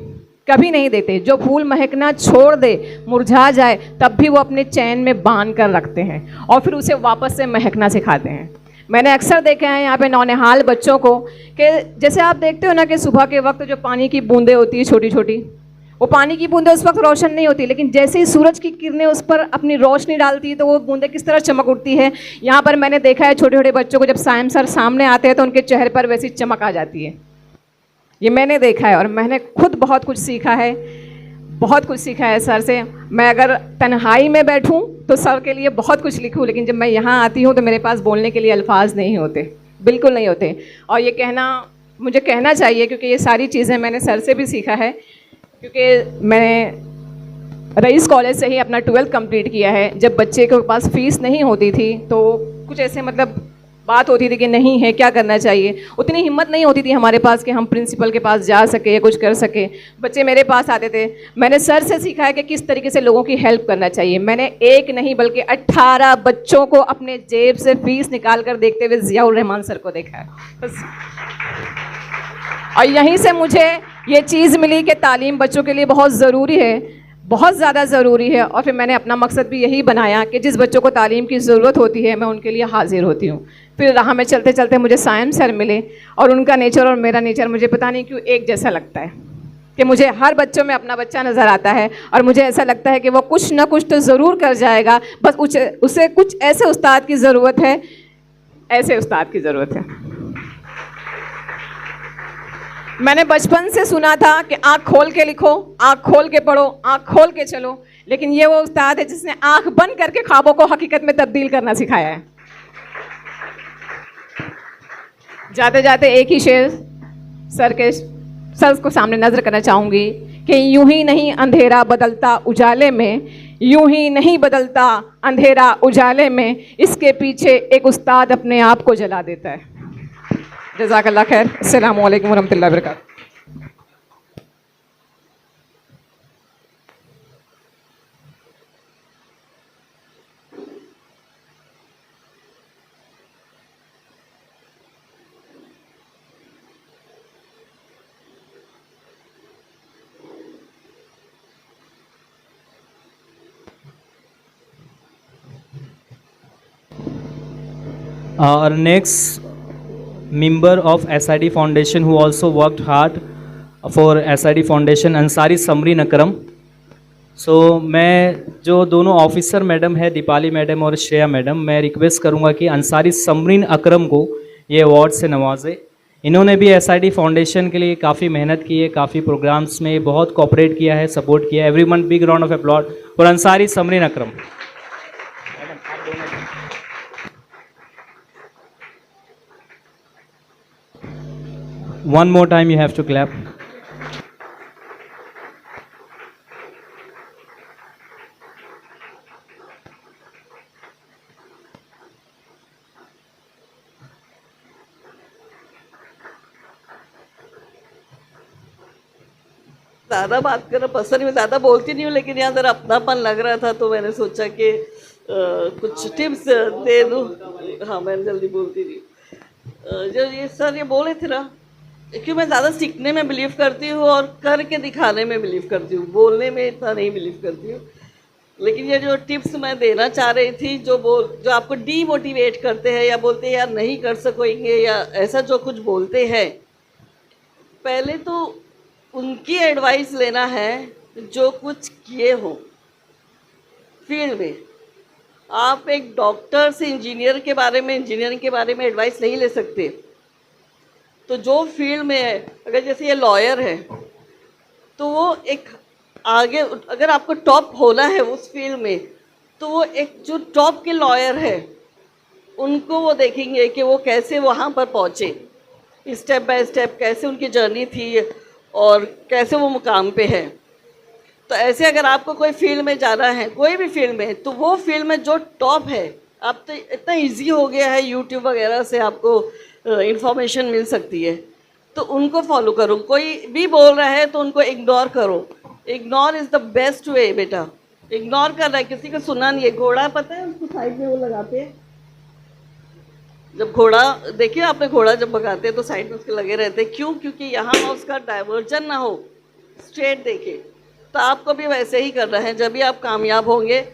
Speaker 2: कभी नहीं देते। जो फूल महकना छोड़ दे, मुरझा जाए, तब भी वो अपने चैन में बांध कर रखते हैं और फिर उसे वापस से महकना सिखाते हैं। मैंने अक्सर देखा है यहाँ पे नौनिहाल बच्चों को कि जैसे आप देखते हो ना कि सुबह के वक्त जो पानी की बूंदें होती है छोटी छोटी, वो पानी की बूंदें उस वक्त रोशन नहीं होती, लेकिन जैसे ही सूरज की किरणें उस पर अपनी रोशनी डालती है तो वो बूंदें किस तरह चमक उठती है। यहाँ पर मैंने देखा है छोटे छोटे बच्चों को जब साइम सर सामने आते हैं तो उनके चेहरे पर वैसी चमक आ जाती है। ये मैंने देखा है और मैंने खुद बहुत कुछ सीखा है, बहुत कुछ सीखा है सर से। मैं अगर तन्हाई में बैठूं तो सर के लिए बहुत कुछ लिखूं, लेकिन जब मैं यहाँ आती हूँ तो मेरे पास बोलने के लिए अल्फाज नहीं होते, बिल्कुल नहीं होते। और ये मुझे कहना चाहिए क्योंकि ये सारी चीज़ें मैंने सर से भी सीखा है, क्योंकि मैंने रईस कॉलेज से ही अपना 12th कंप्लीट किया है। जब बच्चे के पास फ़ीस नहीं होती थी तो कुछ ऐसे बात होती थी कि नहीं है, क्या करना चाहिए, उतनी हिम्मत नहीं होती थी हमारे पास कि हम प्रिंसिपल के पास जा सके या कुछ कर सके। बच्चे मेरे पास आते थे। मैंने सर से सीखा है कि किस तरीके से लोगों की हेल्प करना चाहिए। मैंने एक नहीं बल्कि 18 बच्चों को अपने जेब से फीस निकाल कर देखते हुए ज़ियाउर रहमान सर को देखा है बस। और यहीं से मुझे ये चीज़ मिली कि तालीम बच्चों के लिए बहुत ज़रूरी है, बहुत ज़्यादा ज़रूरी है। और फिर मैंने अपना मकसद भी यही बनाया कि जिस बच्चों को तालीम की ज़रूरत होती है मैं उनके लिए हाजिर होती हूँ। फिर राह में चलते चलते मुझे साइम सर मिले और उनका नेचर और मेरा नेचर मुझे पता नहीं क्यों एक जैसा लगता है कि मुझे हर बच्चों में अपना बच्चा नज़र आता है और मुझे ऐसा लगता है कि वो कुछ ना कुछ तो ज़रूर कर जाएगा, बस उसे कुछ ऐसे उस्ताद की ज़रूरत है, ऐसे उस्ताद की ज़रूरत है। मैंने बचपन से सुना था कि आँख खोल के लिखो, आँख खोल के पढ़ो, आँख खोल के चलो, लेकिन ये वो उस्ताद है जिसने आँख बंद करके ख्वाबों को हकीकत में तब्दील करना सिखाया है। जाते जाते एक ही शेर सर को सामने नजर करना चाहूँगी कि यूं ही नहीं अंधेरा बदलता उजाले में, यूं ही नहीं बदलता अंधेरा उजाले में, इसके पीछे एक उस्ताद अपने आप को जला देता है। जज़ाकल्लाह खैर। अस्सलामु अलैकुम वरहमतुल्लाहि वबरकातुहू।
Speaker 9: Our next member of SID Foundation who also worked hard for SID Foundation, Ansari Samreen अकरम। मैं जो दोनों ऑफिसर मैडम है, दीपाली मैडम और श्रेया मैडम, मैं रिक्वेस्ट करूंगा कि अंसारी समरीन अकरम को ये अवार्ड से नवाजें। इन्होंने भी SID फाउंडेशन के लिए काफ़ी मेहनत की है, काफ़ी प्रोग्राम्स में बहुत कोऑपरेट किया है, सपोर्ट किया है। Everyone big round of applause for Ansari Samreen Akram. One more time you have to clap.
Speaker 22: ज़्यादा बात करना पसंद नहीं, मैं ज़्यादा बोलती नहीं हूँ, लेकिन यहाँ ज़रा अपनापन लग रहा था तो मैंने सोचा कि कुछ टिप्स दे दूँ। हाँ, मैं जल्दी बोलती नहीं। जो ये सर ये बोले थे ना, क्योंकि मैं ज़्यादा सीखने में बिलीव करती हूँ और करके दिखाने में बिलीव करती हूँ, बोलने में इतना नहीं बिलीव करती हूँ। लेकिन ये जो टिप्स मैं देना चाह रही थी, जो आपको डीमोटिवेट करते हैं या बोलते हैं यार नहीं कर सकोगे या ऐसा जो कुछ बोलते हैं, पहले तो उनकी एडवाइस लेना है जो कुछ किए हो फील्ड में। आप एक डॉक्टर से इंजीनियरिंग के बारे में एडवाइस नहीं ले सकते। तो जो फील्ड में है, अगर जैसे ये लॉयर है तो वो एक आगे, अगर आपको टॉप होना है उस फील्ड में, तो वो एक जो टॉप के लॉयर है उनको वो देखेंगे कि वो कैसे वहाँ पर पहुँचे, स्टेप बाय स्टेप कैसे उनकी जर्नी थी और कैसे वो मुकाम पे है। तो ऐसे अगर आपको कोई फील्ड में जाना है, कोई भी फील्ड में, तो वो फील्ड में जो टॉप है, अब तो इतना इजी हो गया है, यूट्यूब वगैरह से आपको इंफॉर्मेशन मिल सकती है, तो उनको फॉलो करो। कोई भी बोल रहा है तो उनको इग्नोर करो। Ignore is the best way बेटा। इग्नोर कर रहा है, किसी को सुनना नहीं है। घोड़ा पता है उसको साइड में वो लगाते हैं, जब घोड़ा देखिए आपने, घोड़ा जब भगाते हैं तो साइड में उसके लगे रहते हैं, क्यों? क्योंकि यहाँ उसका डाइवर्जन ना हो, स्ट्रेट देखे। तो आपको भी वैसे ही करना है, जब भी आप कामयाब होंगे,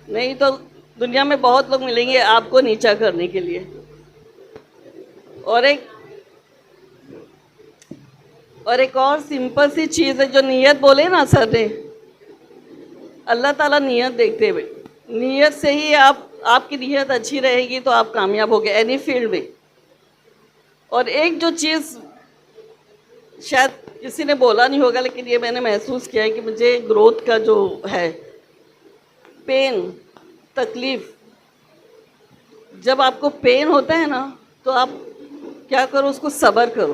Speaker 22: नहीं तो दुनिया में बहुत लोग मिलेंगे आपको नीचा करने के लिए। और एक और सिंपल सी चीज़ है, जो नीयत बोले ना सर ने, अल्लाह ताला नीयत देखते हुए, नीयत से ही आपकी नीयत अच्छी रहेगी तो आप कामयाब होगे एनी फील्ड में। और एक जो चीज़ शायद किसी ने बोला नहीं होगा, लेकिन ये मैंने महसूस किया है कि मुझे ग्रोथ का जो है, पेन, तकलीफ, जब आपको पेन होता है ना तो आप क्या करो, उसको सब्र करो।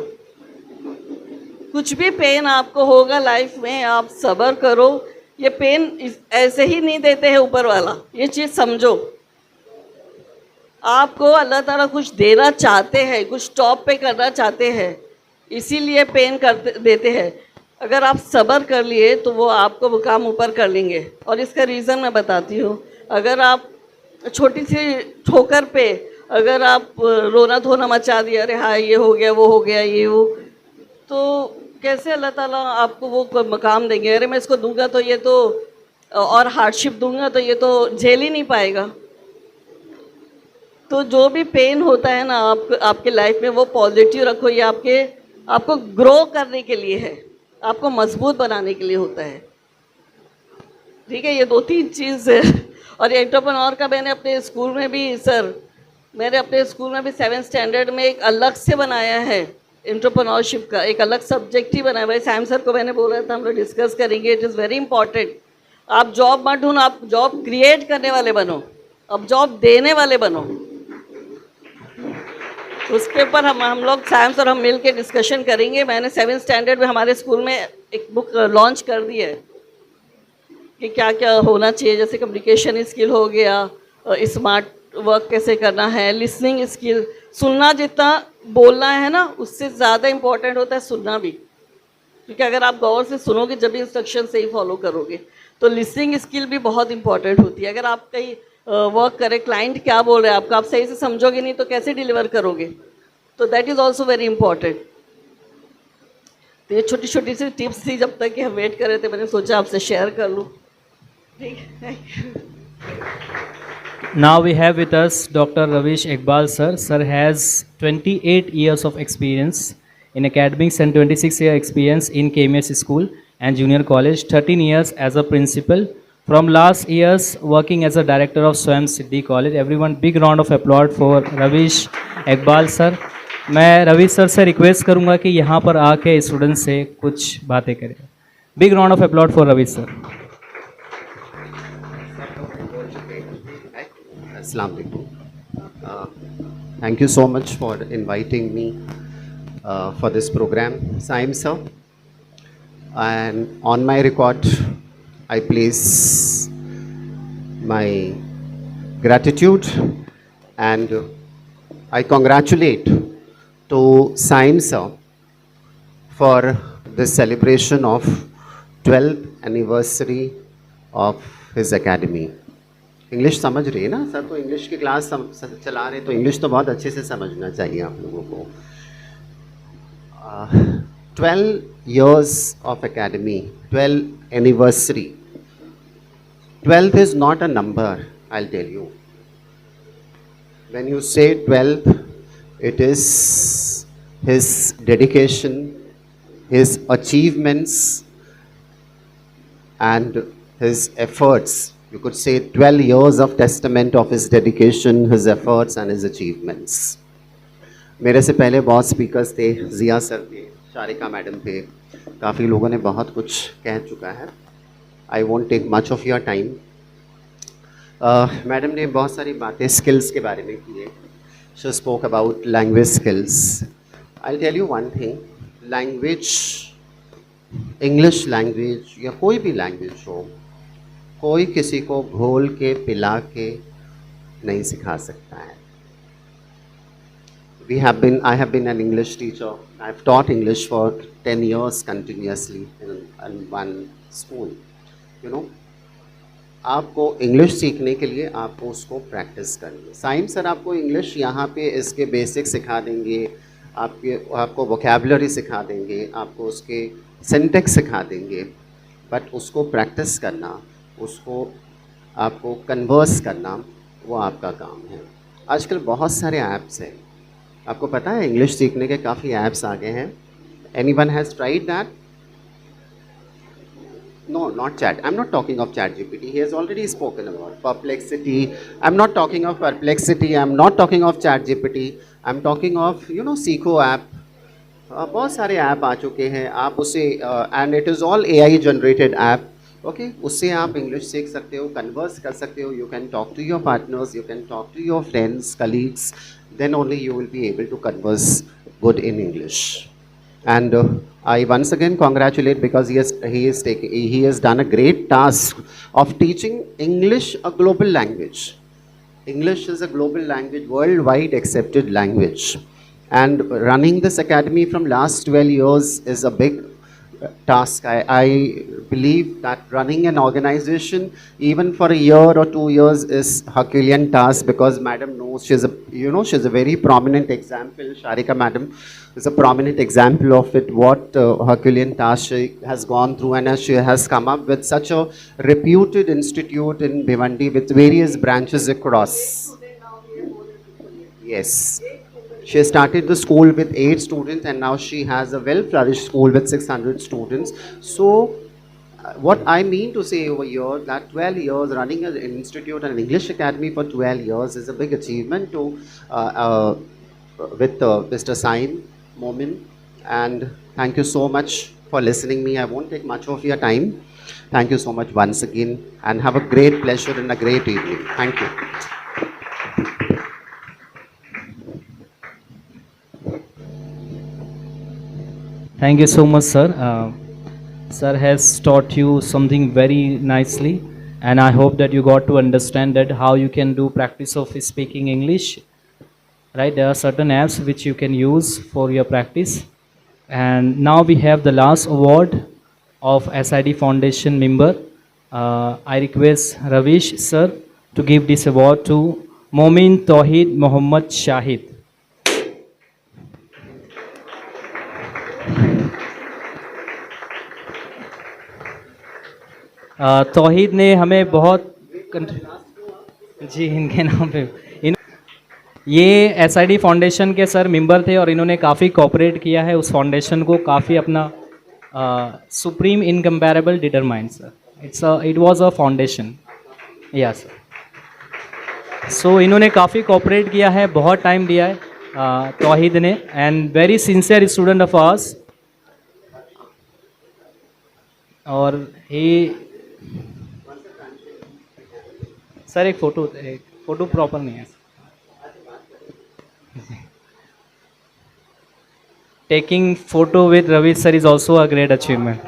Speaker 22: कुछ भी पेन आपको होगा लाइफ में, आप सब्र करो। ये पेन ऐसे ही नहीं देते हैं ऊपर वाला, ये चीज़ समझो। आपको अल्लाह ताला कुछ देना चाहते हैं, कुछ टॉप पे करना चाहते हैं, इसीलिए पेन देते हैं। अगर आप सब्र कर लिए तो वो आपको मुकाम ऊपर कर लेंगे। और इसका रीज़न मैं बताती हूँ। अगर आप छोटी सी ठोकर पे अगर आप रोना धोना मचा दिया, अरे हाँ ये हो गया, वो हो गया, ये वो, तो कैसे अल्लाह ताला आपको वो मकाम देंगे? अरे मैं इसको दूंगा तो ये तो, और हार्डशिप दूंगा तो ये तो झेल ही नहीं पाएगा। तो जो भी पेन होता है ना आपके लाइफ में, वो पॉजिटिव रखो। ये आपको ग्रो करने के लिए है, आपको मजबूत बनाने के लिए होता है। ठीक है, ये 2-3 चीज़ है। और एंटरप्रेन्योर का मैंने अपने स्कूल में भी, सर मैंने अपने स्कूल में भी 7th स्टैंडर्ड में एक अलग से बनाया है, एंटरप्रेन्योरशिप का एक अलग सब्जेक्ट ही बनाया। भाई सैम सर को मैंने बोला था हम लोग डिस्कस करेंगे, इट इज़ वेरी इंपॉर्टेंट। आप जॉब मत ढूंढो, आप जॉब क्रिएट करने वाले बनो, अब जॉब देने वाले बनो। उसके ऊपर हम लोग सैम सर हम मिल के डिस्कशन करेंगे। मैंने 7th स्टैंडर्ड में हमारे स्कूल में एक बुक लॉन्च कर दी है कि क्या क्या होना चाहिए, जैसे कम्युनिकेशन स्किल हो गया, स्मार्ट वर्क कैसे करना है, लिसनिंग स्किल, सुनना जितना बोलना है ना उससे ज़्यादा इम्पोर्टेंट होता है सुनना भी, क्योंकि अगर आप गौर से सुनोगे जब भी इंस्ट्रक्शन सही फॉलो करोगे। तो लिसनिंग स्किल भी बहुत इंपॉर्टेंट होती है। अगर आप कहीं वर्क करें, क्लाइंट क्या बोल रहे हैं आपका, आप सही से समझोगे नहीं तो कैसे डिलीवर करोगे? तो that is also very important. तो ये छोटी छोटी सी टिप्स थी, जब तक कि हम वेट कर रहे थे मैंने सोचा आपसे शेयर कर लूँ। ठीक है, thank you.
Speaker 9: Now we have with us Dr. Ravish Iqbal sir. Sir has 28 years of experience in academics and 26-year experience in KMS School and Junior College, 13 years as a principal. From last years working as a director of Swam Siddhi College. Everyone big round of applause for Ravish Iqbal sir. मैं रविश sir से request करूंगा कि यहाँ पर आके student से कुछ बातें करें। Big round of applause for Ravish sir.
Speaker 3: Assalamu alaikum. Thank you so much for inviting me for this program, Saim sir. And on my record, I place my gratitude and I congratulate to Saim sir for the celebration of 12th anniversary of his academy. English समझ रही है ना sir? तो English की class चला रहे तो English तो बहुत अच्छे से समझना चाहिए आप लोगों को। 12 years of academy, 12 anniversary. 12th is not a number, I'll tell you. When you say 12th, it is his dedication, his achievements and his efforts. You could say 12 years of testament of his dedication, his efforts and his achievements. मेरे से पहले बहुत speakers थे, जिया sir थे, Sharika madam थे, काफ़ी लोगों ने बहुत कुछ कह चुका है। I won't take much of your time. Madam ने बहुत सारी बातें स्किल्स के बारे में की है। She spoke about language skills. I'll tell you one thing. Language, English language या कोई भी language हो, कोई किसी को घोल के पिला के नहीं सिखा सकता है। I have been an English teacher. I've taught English for 10 years continuously in one school. You know, आपको इंग्लिश सीखने के लिए आपको उसको प्रैक्टिस करनी है। साइम सर आपको इंग्लिश यहाँ पे इसके बेसिक सिखा देंगे, आपको वोकैबुलरी सिखा देंगे, आपको उसके सिंटेक्स सिखा देंगे, बट उसको प्रैक्टिस करना, उसको आपको कन्वर्स करना, वो आपका काम है। आजकल बहुत सारे ऐप्स हैं, आपको पता है इंग्लिश सीखने के काफ़ी ऐप्स आ गए हैं। Anyone has tried that? No, not chat. I'm not talking of ChatGPT. He has already spoken about Perplexity. I'm not talking of Perplexity. I'm not talking of ChatGPT. I'm talking of Seekho app. बहुत सारे app आ चुके हैं, आप उसे and it is all AI generated app. Okay, उससे आप English सीख सकते हो, कन्वर्स कर सकते हो. You can talk to your partners, you can talk to your friends, colleagues. Then only you will be able to converse good in English. And I once again congratulate because he has done a great task of teaching English, a global language. English is a global language, worldwide accepted language, and running this academy from last 12 years is a big task. I believe that running an organization even for a year or 2 years is Herculean task, because madam knows she's a very prominent example. Sharika madam is a prominent example of it, what Herculean task she has gone through, and as she has come up with such a reputed institute in Bhiwandi with various branches across. Yes. She started the school with 8 students, and now she has a well-flourished school with 600 students. So, what I mean to say over here, that 12 years running an institute, an English academy for 12 years is a big achievement to with Mr. Saim Momin. And thank you so much for listening me. I won't take much of your time. Thank you so much once again, and have a great pleasure and a great evening. Thank you.
Speaker 9: Thank you so much, sir. Sir has taught you something very nicely, and I hope that you got to understand that how you can do practice of speaking English. Right? There are certain apps which you can use for your practice. And now we have the last award of SID Foundation member. I request Ravish sir to give this award to Momin Tawheed Mohammad Shahid. तौहीद ने हमें बहुत जी इनके नाम पे ये SID foundation के sir member थे, और इन्होंने काफ़ी कोऑपरेट किया है उस फाउंडेशन को, काफ़ी अपना supreme incomparable determined sir, it was a foundation, yes so इन्होंने काफ़ी कोऑपरेट किया है, बहुत टाइम दिया है तौहीद ने, and very sincere student of hours. और ही सर एक फ़ोटो प्रॉपर नहीं है. Taking photo with Ravi sir is also a great achievement.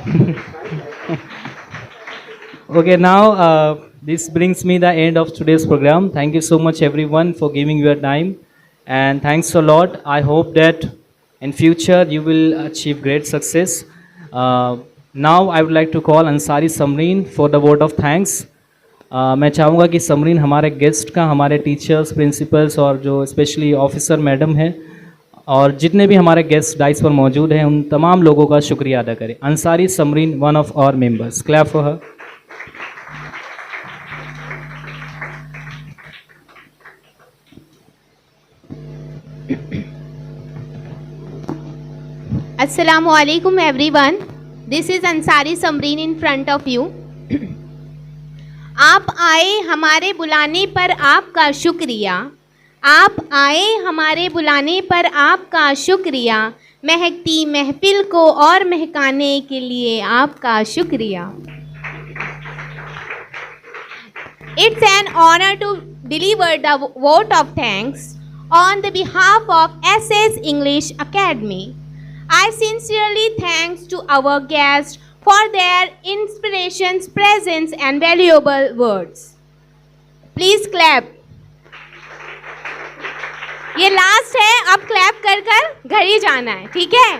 Speaker 9: Okay, now this brings me the end of today's program. Thank you so much everyone for giving your time, and thanks a lot. I hope that in future you will achieve great success. Now I would like to call Ansari Samreen for the word of thanks. मैं चाहूँगा कि समरीन हमारे guest का, हमारे teachers, principles और जो specially officer madam हैं और जितने भी हमारे गेस्ट डाइस पर मौजूद हैं, उन तमाम लोगों का शुक्रिया अदा करें. Ansari Samreen, one of our members, clap for her.
Speaker 4: Assalamu alaikum everyone. This is Ansari Samreen in front of you. आप आए हमारे बुलाने पर आपका शुक्रिया. आप आए हमारे बुलाने पर आपका शुक्रिया. महकती महफिल को और महकाने के लिए आपका शुक्रिया. It's an honor to deliver the vote of thanks on the behalf of SS English Academy. I sincerely thanks to our guests for their inspirations, presence and valuable words. Please clap. ये last है, अब clap कर कर घर ही जाना है, ठीक है?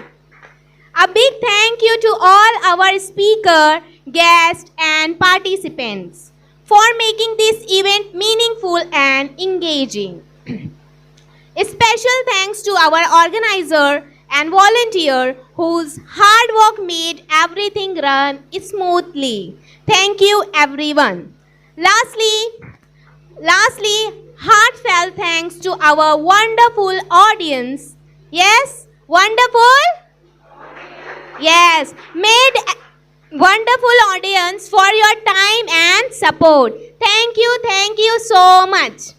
Speaker 4: A big thank you to all our speaker, guests and participants for making this event meaningful and engaging. A special thanks to our organizer and volunteer whose hard work made everything run smoothly. Thank you everyone. Lastly, heartfelt thanks to our wonderful audience. Yes, wonderful? Yes, made wonderful audience for your time and support. Thank you so much.